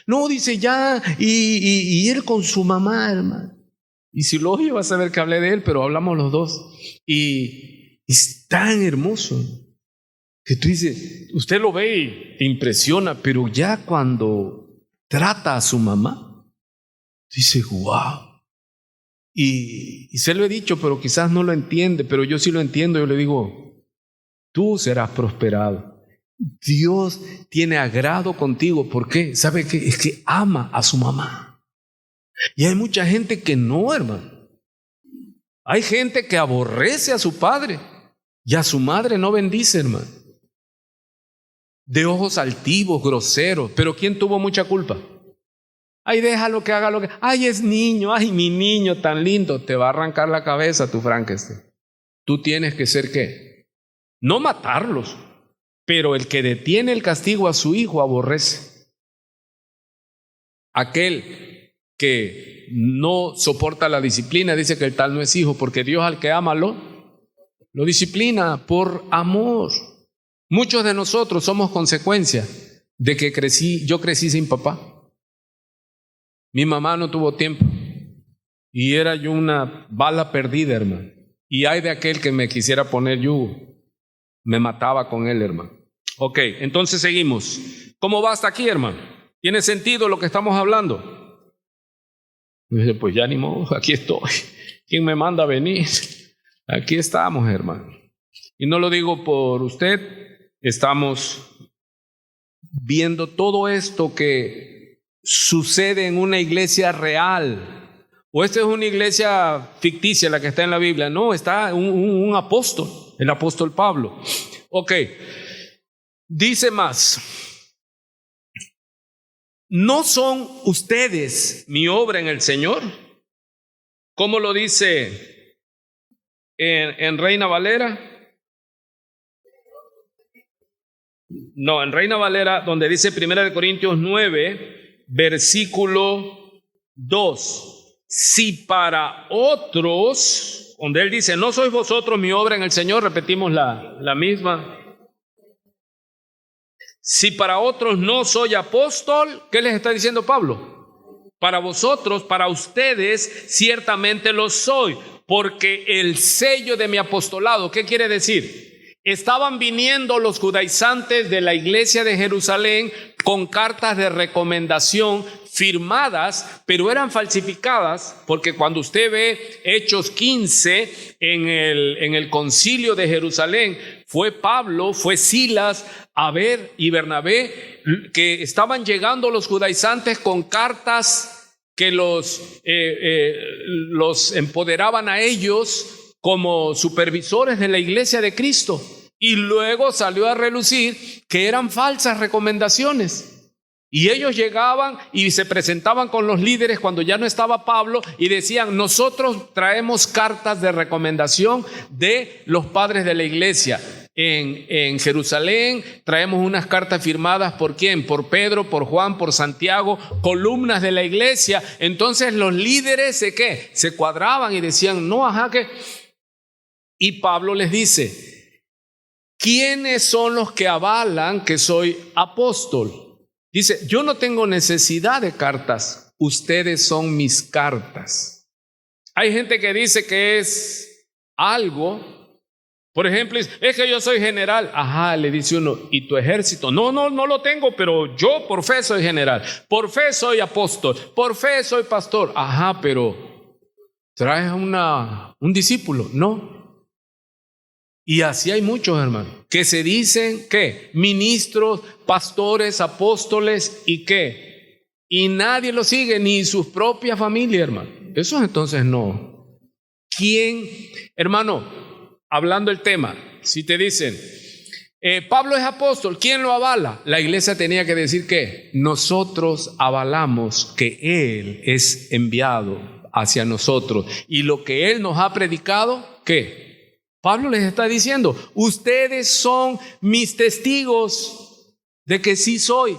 No, dice ya, y él con su mamá, hermano. Y si lo oye vas a ver que hablé de él, pero hablamos los dos. Y es tan hermoso que tú dices, usted lo ve y te impresiona, pero ya cuando trata a su mamá, dice, wow. Y se lo he dicho, pero quizás no lo entiende, pero yo sí lo entiendo. Yo le digo, tú serás prosperado. Dios tiene agrado contigo. ¿Por qué? ¿Sabe qué? Es que ama a su mamá. Y hay mucha gente que no, hermano. Hay gente que aborrece a su padre y a su madre no bendice, hermano. De ojos altivos, groseros. Pero ¿quién tuvo mucha culpa? Ay, déjalo que haga lo que... Ay, es niño. Ay, mi niño tan lindo. Te va a arrancar la cabeza tu Frankenstein. Tú tienes que ser ¿qué? No matarlos. pero el que detiene el castigo a su hijo aborrece. Aquel que no soporta la disciplina dice que el tal no es hijo, porque Dios al que ama lo disciplina por amor. Muchos de nosotros somos consecuencia de que yo crecí sin papá. Mi mamá no tuvo tiempo y era yo una bala perdida, hermano. Y hay de aquel que me quisiera poner yugo, me mataba con él, hermano. Ok, entonces seguimos. ¿Cómo va hasta aquí, hermano? ¿Tiene sentido lo que estamos hablando? Y dice, pues ya ni modo, aquí estoy. ¿Quién me manda a venir? Aquí estamos, hermano. Y no lo digo por usted, estamos viendo todo esto que sucede en una iglesia real. O esta es una iglesia ficticia la que está en la Biblia. No, está un apóstol, el apóstol Pablo. Ok, dice más. ¿No son ustedes mi obra en el Señor? ¿Cómo lo dice en Reina Valera? No, en Reina Valera, donde dice 1 Corintios 9, versículo 2. Si para otros, donde él dice, no sois vosotros mi obra en el Señor, repetimos la misma. Si para otros no soy apóstol, ¿qué les está diciendo Pablo? Para vosotros, para ustedes, ciertamente lo soy, porque el sello de mi apostolado, ¿qué quiere decir? Estaban viniendo los judaizantes de la iglesia de Jerusalén con cartas de recomendación firmadas, pero eran falsificadas, porque cuando usted ve Hechos 15 en el concilio de Jerusalén, fue Pablo, fue Silas, Abed y Bernabé, que estaban llegando los judaizantes con cartas que los empoderaban a ellos como supervisores de la iglesia de Cristo. Y luego salió a relucir que eran falsas recomendaciones. Y ellos llegaban y se presentaban con los líderes cuando ya no estaba Pablo y decían, nosotros traemos cartas de recomendación de los padres de la iglesia. En Jerusalén traemos unas cartas firmadas ¿por quién? Por Pedro, por Juan, por Santiago, columnas de la iglesia. Entonces los líderes se cuadraban y decían, no, ajá, que... Y Pablo les dice, ¿quiénes son los que avalan que soy apóstol? Dice, yo no tengo necesidad de cartas, ustedes son mis cartas. Hay gente que dice que es algo, por ejemplo, es que yo soy general. Ajá, le dice uno, ¿y tu ejército? No lo tengo, pero yo por fe soy general, por fe soy apóstol, por fe soy pastor. Ajá, pero ¿traes un discípulo? No. Y así hay muchos, hermanos, que se dicen, ¿qué? Ministros, pastores, apóstoles, ¿y qué? Y nadie lo sigue, ni sus propias familias, hermano. Eso entonces no. ¿Quién, hermano, hablando el tema, si te dicen, Pablo es apóstol, ¿quién lo avala? La iglesia tenía que decir, ¿qué? Nosotros avalamos que Él es enviado hacia nosotros. Y lo que Él nos ha predicado, ¿qué? Pablo les está diciendo, ustedes son mis testigos de que sí soy.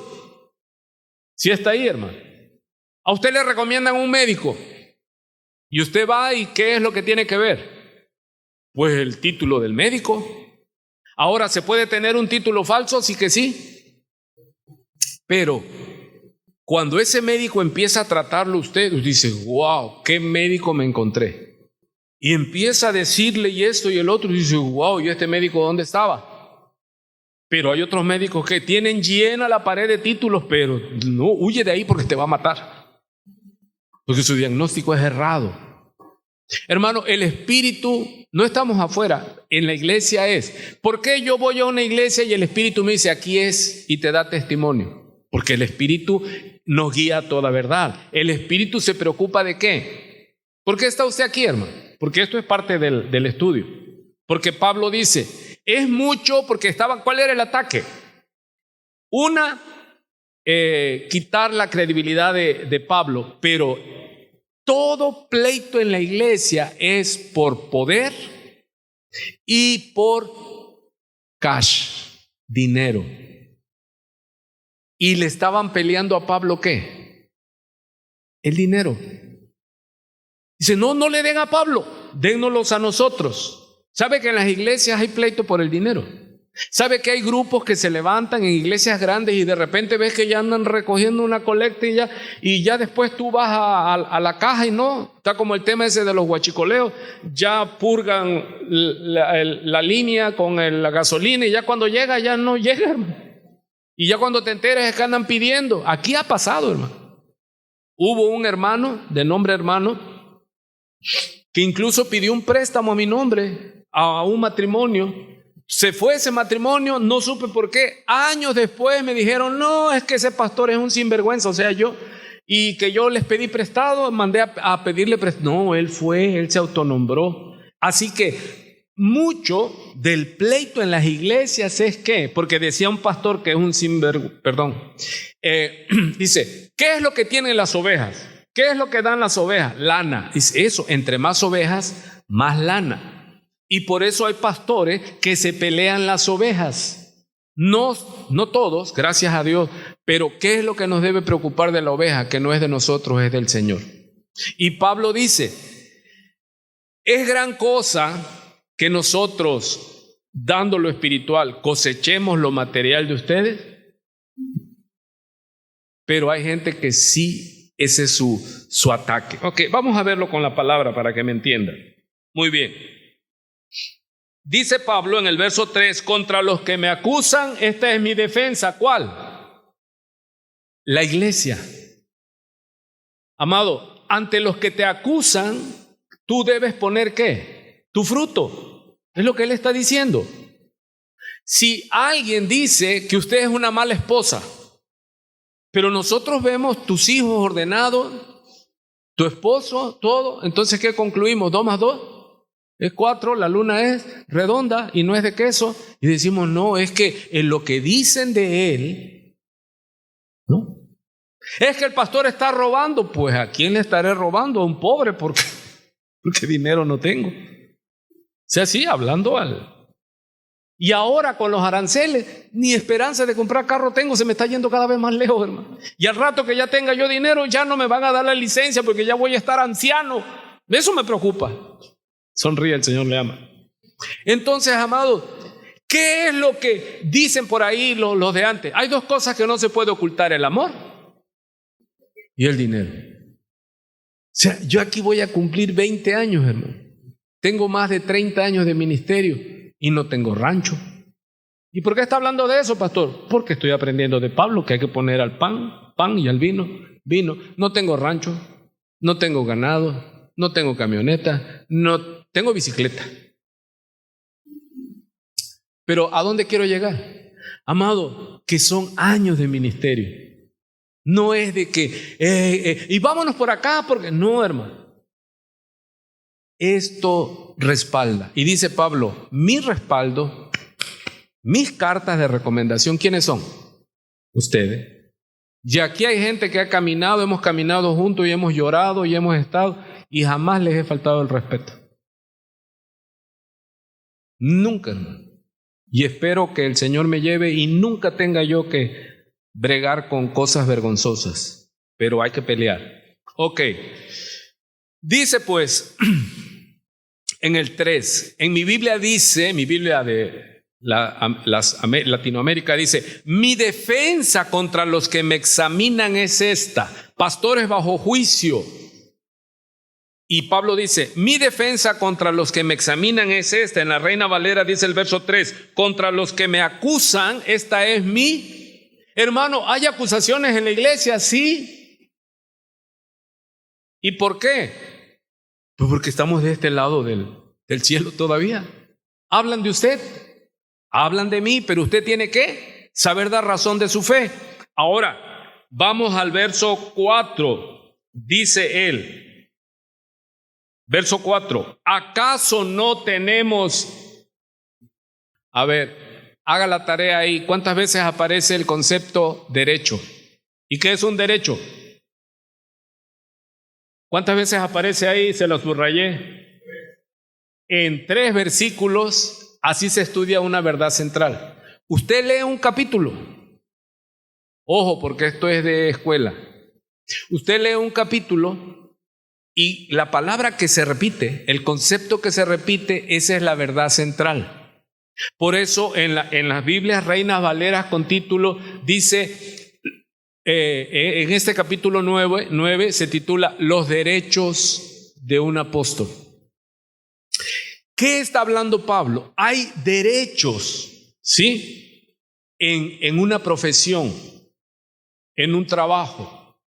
Sí está ahí, hermano. A usted le recomiendan un médico y usted va y ¿qué es lo que tiene que ver? Pues el título del médico. Ahora, ¿se puede tener un título falso? Sí que sí. Pero cuando ese médico empieza a tratarlo usted dice, wow, ¿qué médico me encontré? Y empieza a decirle y esto y el otro, y dice, wow, ¿y este médico dónde estaba? Pero hay otros médicos que tienen llena la pared de títulos, pero no, huye de ahí porque te va a matar. Porque su diagnóstico es errado. Hermano, el espíritu, no estamos afuera, en la iglesia es. ¿Por qué yo voy a una iglesia y el espíritu me dice, aquí es, y te da testimonio? Porque el espíritu nos guía a toda verdad. El espíritu se preocupa ¿de qué? ¿Por qué está usted aquí, hermano? Porque esto es parte del estudio. Porque Pablo dice, es mucho porque ¿cuál era el ataque? Una, quitar la credibilidad de Pablo, pero todo pleito en la iglesia es por poder y por cash, dinero. Y le estaban peleando a Pablo, ¿qué? El dinero. Dice, no le den a Pablo, dénnoslos a nosotros. ¿Sabe que en las iglesias hay pleito por el dinero? ¿Sabe que hay grupos que se levantan en iglesias grandes y de repente ves que ya andan recogiendo una colecta y ya después tú vas a la caja y no? Está como el tema ese de los huachicoleos, ya purgan la línea con la gasolina y ya cuando llega ya no llega, hermano. Y ya cuando te enteras es que andan pidiendo. Aquí ha pasado, hermano. Hubo un hermano, de nombre hermano, que incluso pidió un préstamo a mi nombre a un matrimonio. Se fue ese matrimonio, no supe por qué. Años después me dijeron, no, es que ese pastor es un sinvergüenza, o sea, yo, y que yo les pedí prestado, mandé a pedirle prestado. No, él se autonombró. Así que mucho del pleito en las iglesias es que, porque decía un pastor que es un dice, ¿qué es lo que tienen las ovejas? ¿Qué es lo que dan las ovejas? Lana. Dice eso, entre más ovejas, más lana. Y por eso hay pastores que se pelean las ovejas. No todos, gracias a Dios, pero ¿qué es lo que nos debe preocupar de la oveja? Que no es de nosotros, es del Señor. Y Pablo dice, es gran cosa que nosotros, dando lo espiritual, cosechemos lo material de ustedes, pero hay gente que sí, ese es su ataque. Ok, vamos a verlo con la palabra para que me entiendan. Muy bien. Dice Pablo en el verso 3, contra los que me acusan, esta es mi defensa. ¿Cuál? La iglesia. Amado, ante los que te acusan, tú debes poner ¿qué? Tu fruto. Es lo que él está diciendo. Si alguien dice que usted es una mala esposa, pero nosotros vemos tus hijos ordenados, tu esposo, todo, entonces ¿qué concluimos? 2 más 2 es 4, la luna es redonda y no es de queso. Y decimos, no, es que en lo que dicen de él, no. Es que el pastor está robando. Pues ¿a quién le estaré robando? A un pobre, porque dinero no tengo. O sea, sí, hablando Y ahora con los aranceles, ni esperanza de comprar carro tengo, se me está yendo cada vez más lejos, hermano. Y al rato que ya tenga yo dinero, ya no me van a dar la licencia porque ya voy a estar anciano. Eso me preocupa. Sonríe, el Señor le ama. Entonces, amado, ¿qué es lo que dicen por ahí los de antes? Hay 2 cosas que no se puede ocultar: el amor y el dinero. O sea, yo aquí voy a cumplir 20 años, hermano. Tengo más de 30 años de ministerio y no tengo rancho. ¿Y por qué está hablando de eso, pastor? Porque estoy aprendiendo de Pablo que hay que poner al pan y al vino. No tengo rancho, no tengo ganado, no tengo camioneta, no tengo bicicleta. Pero ¿a dónde quiero llegar? Amado, que son años de ministerio. No es de que, y vámonos por acá, porque no, hermano. Esto respalda. Y dice Pablo, mi respaldo, mis cartas de recomendación, ¿quiénes son? Ustedes. Y aquí hay gente que ha caminado, hemos caminado juntos y hemos llorado y hemos estado, y jamás les he faltado el respeto. Nunca, hermano. Y espero que el Señor me lleve y nunca tenga yo que bregar con cosas vergonzosas, pero hay que pelear. Ok, dice pues en el 3, en mi Biblia dice, mi Biblia de Latinoamérica dice, mi defensa contra los que me examinan es esta: pastores bajo juicio. Y Pablo dice, mi defensa contra los que me examinan es esta. En la Reina Valera dice el verso 3, contra los que me acusan, esta es mi. Hermano, ¿hay acusaciones en la iglesia? Sí. ¿Y por qué? Pues porque estamos de este lado del cielo todavía. Hablan de usted, hablan de mí, pero usted tiene que saber dar razón de su fe. Ahora, vamos al verso 4. Dice él, verso 4, ¿acaso no tenemos? A ver, haga la tarea ahí. ¿Cuántas veces aparece el concepto derecho? ¿Y qué es un derecho? ¿Cuántas veces aparece ahí? Se lo subrayé. En 3 versículos, así se estudia una verdad central. Usted lee un capítulo. Ojo, porque esto es de escuela. Usted lee un capítulo y la palabra que se repite, el concepto que se repite, esa es la verdad central. Por eso en las Biblias Reinas Valeras con título dice, en este capítulo 9 se titula Los derechos de un apóstol. ¿Qué está hablando Pablo? Hay derechos, ¿sí? En una profesión, en un trabajo.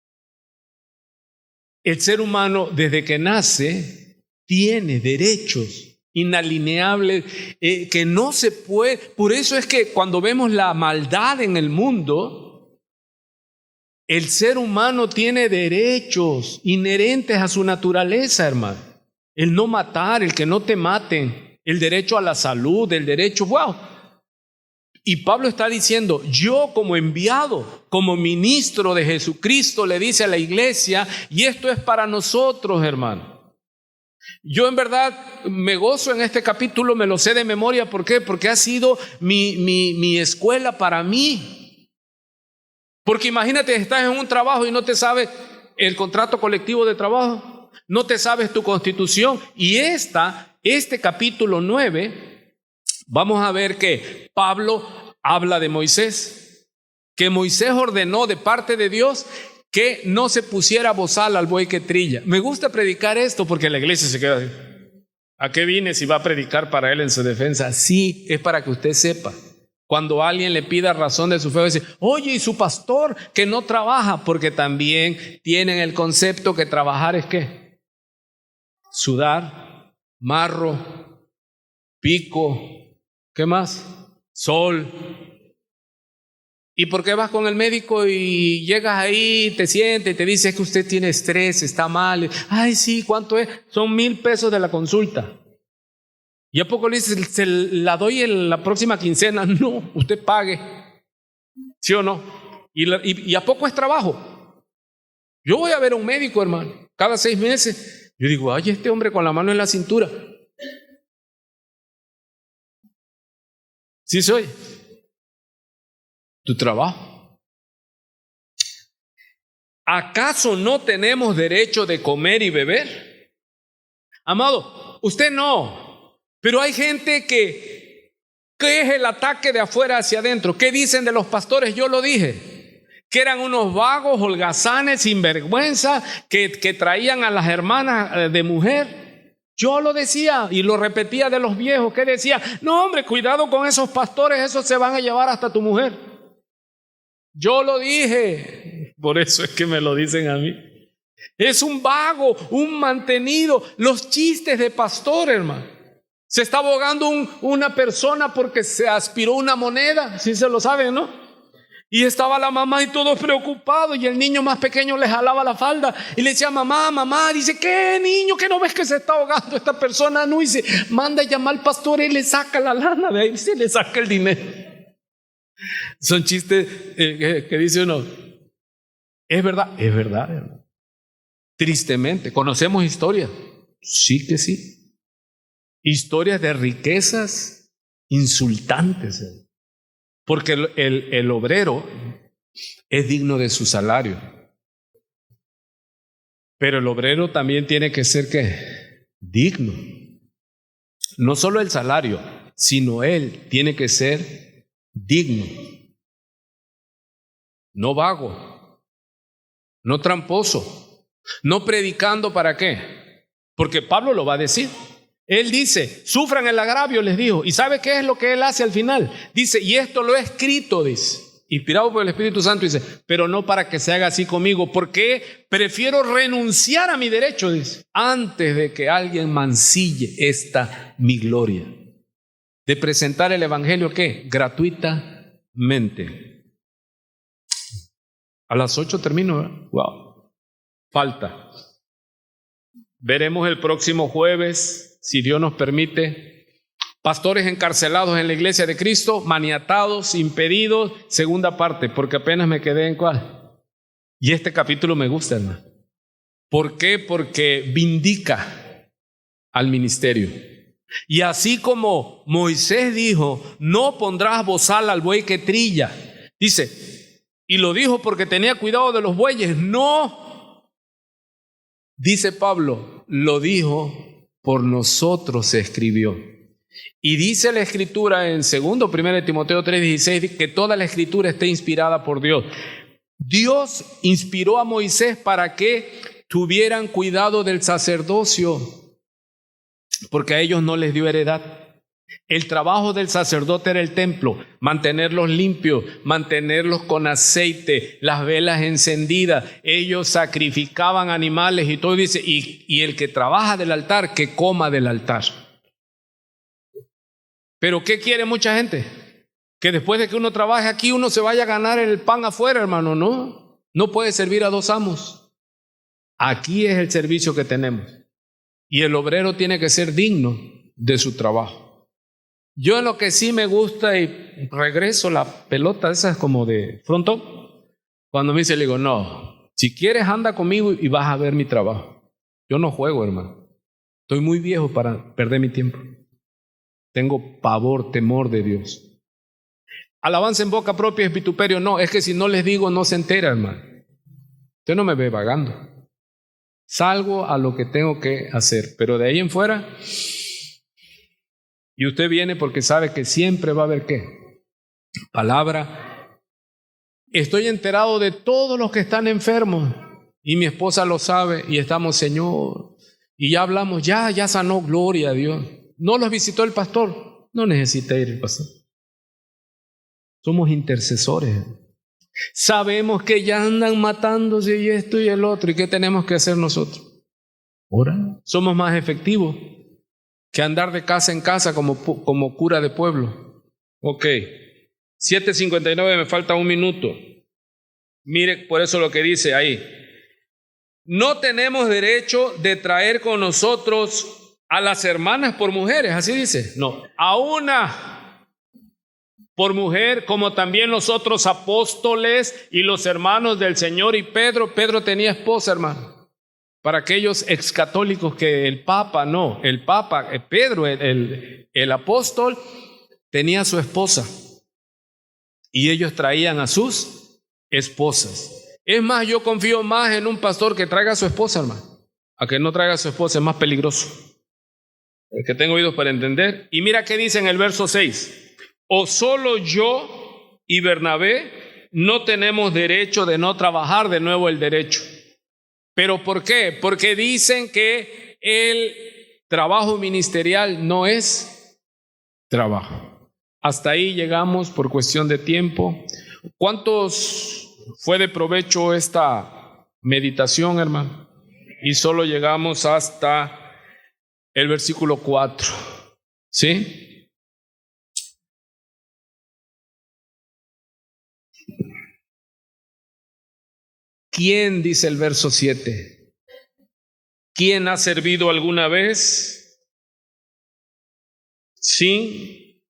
El ser humano desde que nace tiene derechos inalineables que no se puede. Por eso es que cuando vemos la maldad en el mundo, el ser humano tiene derechos inherentes a su naturaleza, hermano. El no matar, el que no te maten, el derecho a la salud, el derecho, wow. Y Pablo está diciendo, yo como enviado, como ministro de Jesucristo, le dice a la iglesia, y esto es para nosotros, hermano. Yo en verdad me gozo en este capítulo, me lo sé de memoria. ¿Por qué? Porque ha sido mi escuela para mí. Porque imagínate, estás en un trabajo y no te sabes el contrato colectivo de trabajo. No te sabes tu constitución. Y este capítulo 9, vamos a ver que Pablo habla de Moisés, que Moisés ordenó de parte de Dios que no se pusiera bozal al buey que trilla. Me gusta predicar esto porque la iglesia se queda así. ¿A qué vine si va a predicar para él en su defensa? Sí, es para que usted sepa. Cuando alguien le pida razón de su fe, dice, oye, ¿y su pastor que no trabaja? Porque también tienen el concepto que trabajar es ¿qué? Sudar, marro, pico, ¿qué más? Sol. ¿Y por qué vas con el médico y llegas ahí, te sientes y te dice que usted tiene estrés, está mal? Ay, sí, ¿cuánto es? Son $1,000 de la consulta. ¿Y a poco le dice, se la doy en la próxima quincena? No, usted pague. ¿Sí o no? ¿Y a poco es trabajo? Yo voy a ver a un médico, hermano, cada 6 meses. Yo digo, ay, este hombre con la mano en la cintura. ¿Sí soy? Tu trabajo. ¿Acaso no tenemos derecho de comer y beber? Amado, usted no. Pero hay gente que es el ataque de afuera hacia adentro. ¿Qué dicen de los pastores? Yo lo dije. Que eran unos vagos, holgazanes, sinvergüenza, que traían a las hermanas de mujer. Yo lo decía y lo repetía de los viejos, que decía, no hombre, cuidado con esos pastores, esos se van a llevar hasta tu mujer. Yo lo dije, por eso es que me lo dicen a mí. Es un vago, un mantenido, los chistes de pastor, hermano. Se está abogando una persona porque se aspiró una moneda, si se lo saben, ¿no? Y estaba la mamá y todos preocupados, y el niño más pequeño le jalaba la falda y le decía, mamá, dice, ¿qué niño? ¿Que no ves que se está ahogando esta persona? No, y se manda a llamar al pastor y le saca la lana de ahí, se le saca el dinero. Son chistes que dice uno, es verdad, hermano. Tristemente, ¿conocemos historias? Sí que sí. Historias de riquezas insultantes, porque el obrero es digno de su salario. Pero el obrero también tiene que ser ¿qué? Digno. No solo el salario, sino él tiene que ser digno. No vago, no tramposo, no predicando ¿para qué? Porque Pablo lo va a decir. Él dice, sufran el agravio, les dijo. ¿Y sabe qué es lo que él hace al final? Dice, y esto lo he escrito, dice, inspirado por el Espíritu Santo, dice, pero no para que se haga así conmigo, porque prefiero renunciar a mi derecho, dice, antes de que alguien mancille esta mi gloria. De presentar el evangelio, ¿qué? Gratuitamente. A las 8 termino, ¿verdad? Wow. Falta. Veremos el próximo jueves, si Dios nos permite, pastores encarcelados en la iglesia de Cristo, maniatados, impedidos, segunda parte, porque apenas me quedé en cuál. Y este capítulo me gusta, hermano. ¿Por qué? Porque vindica al ministerio. Y así como Moisés dijo, no pondrás bozal al buey que trilla. Dice, y lo dijo porque tenía cuidado de los bueyes. No, dice Pablo, lo dijo por nosotros se escribió. Y dice la Escritura en 1 Timoteo 3:16 que toda la Escritura está inspirada por Dios. Dios inspiró a Moisés para que tuvieran cuidado del sacerdocio, porque a ellos no les dio heredad. El trabajo del sacerdote era el templo, mantenerlos limpios, mantenerlos con aceite, las velas encendidas. Ellos sacrificaban animales y todo, dice, y el que trabaja del altar, que coma del altar. Pero ¿qué quiere mucha gente? Que después de que uno trabaje aquí, uno se vaya a ganar el pan afuera, hermano. No puede servir a dos amos. Aquí es el servicio que tenemos. Y el obrero tiene que ser digno de su trabajo. Yo en lo que sí me gusta, y regreso la pelota esa como de frontón, cuando me dice, le digo, no, si quieres anda conmigo y vas a ver mi trabajo. Yo no juego, hermano. Estoy muy viejo para perder mi tiempo. Tengo pavor, temor de Dios. Alabanza en boca propia es vituperio. No, es que si no les digo no se entera, hermano. Usted no me ve vagando. Salgo a lo que tengo que hacer, pero de ahí en fuera, y usted viene porque sabe que siempre va a haber ¿qué? Palabra. Estoy enterado de todos los que están enfermos y mi esposa lo sabe y estamos, Señor, y ya hablamos, ya sanó, gloria a Dios. ¿No los visitó el pastor? No necesita ir el pastor. Somos intercesores. Sabemos que ya andan matándose y esto y el otro. ¿Y qué tenemos que hacer nosotros? Orar. Somos más efectivos que andar de casa en casa como cura de pueblo. Ok. 7:59, me falta un minuto. Mire, por eso lo que dice ahí. No tenemos derecho de traer con nosotros a las hermanas por mujeres, así dice. No, a una por mujer, como también los otros apóstoles y los hermanos del Señor. Y Pedro tenía esposa, hermano. Para aquellos excatólicos que el Papa, Pedro, el apóstol, tenía su esposa. Y ellos traían a sus esposas. Es más, yo confío más en un pastor que traiga a su esposa, hermano, a que no traiga a su esposa, es más peligroso. El que tengo oídos para entender. Y mira qué dice en el verso 6. ¿O solo yo y Bernabé no tenemos derecho de no trabajar? De nuevo el derecho. ¿Pero por qué? Porque dicen que el trabajo ministerial no es trabajo. Hasta ahí llegamos por cuestión de tiempo. ¿Cuántos fue de provecho esta meditación, hermano? Y solo llegamos hasta el versículo 4. ¿Sí? ¿Quién, dice el verso 7? ¿Quién ha servido alguna vez? Sí.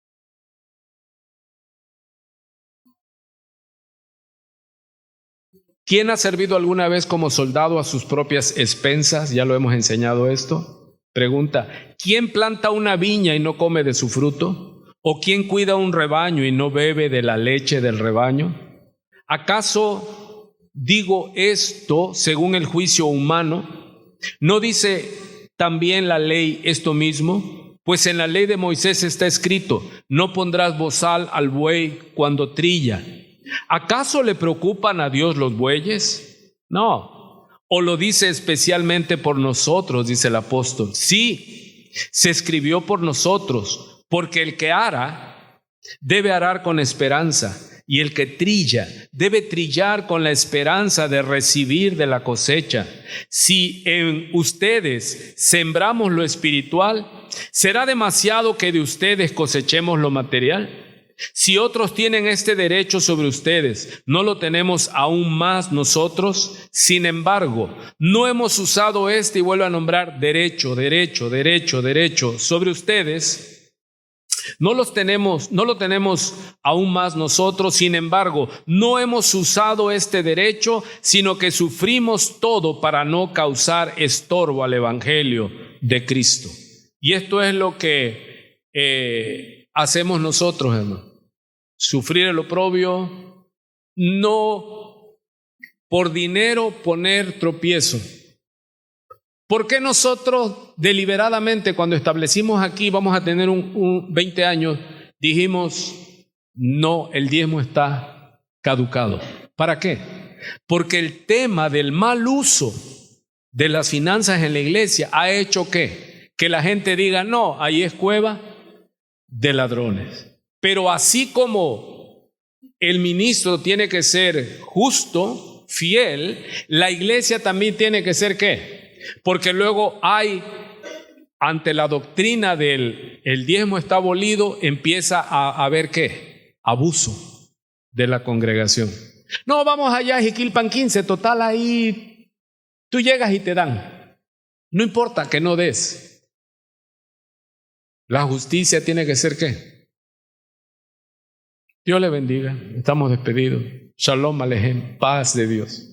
¿Quién ha servido alguna vez como soldado a sus propias expensas? Ya lo hemos enseñado esto. Pregunta, ¿quién planta una viña y no come de su fruto? ¿O quién cuida un rebaño y no bebe de la leche del rebaño? ¿Acaso digo esto según el juicio humano? ¿No dice también la ley esto mismo? Pues en la ley de Moisés está escrito, no pondrás bozal al buey cuando trilla. ¿Acaso le preocupan a Dios los bueyes? No. ¿O lo dice especialmente por nosotros, dice el apóstol? Sí, se escribió por nosotros, porque el que ara debe arar con esperanza. Y el que trilla debe trillar con la esperanza de recibir de la cosecha. Si en ustedes sembramos lo espiritual, ¿será demasiado que de ustedes cosechemos lo material? Si otros tienen este derecho sobre ustedes, ¿no lo tenemos aún más nosotros? Sin embargo, no hemos usado y vuelvo a nombrar derecho sobre ustedes. No lo tenemos aún más nosotros. Sin embargo, no hemos usado este derecho, sino que sufrimos todo para no causar estorbo al evangelio de Cristo. Y esto es lo que hacemos nosotros, hermano. Sufrir el oprobio, no por dinero poner tropiezo. ¿Por qué nosotros deliberadamente, cuando establecimos aquí, vamos a tener 20 años, dijimos, no, el diezmo está caducado? ¿Para qué? Porque el tema del mal uso de las finanzas en la iglesia ha hecho que la gente diga, no, ahí es cueva de ladrones. Pero así como el ministro tiene que ser justo, fiel, la iglesia también tiene que ser ¿qué? Porque luego hay, ante la doctrina del el diezmo está abolido, empieza a haber ¿qué? Abuso de la congregación. No, vamos allá a Jiquilpan 15, total ahí tú llegas y te dan. No importa que no des. La justicia tiene que ser ¿qué? Dios le bendiga. Estamos despedidos. Shalom Alejem. Paz de Dios.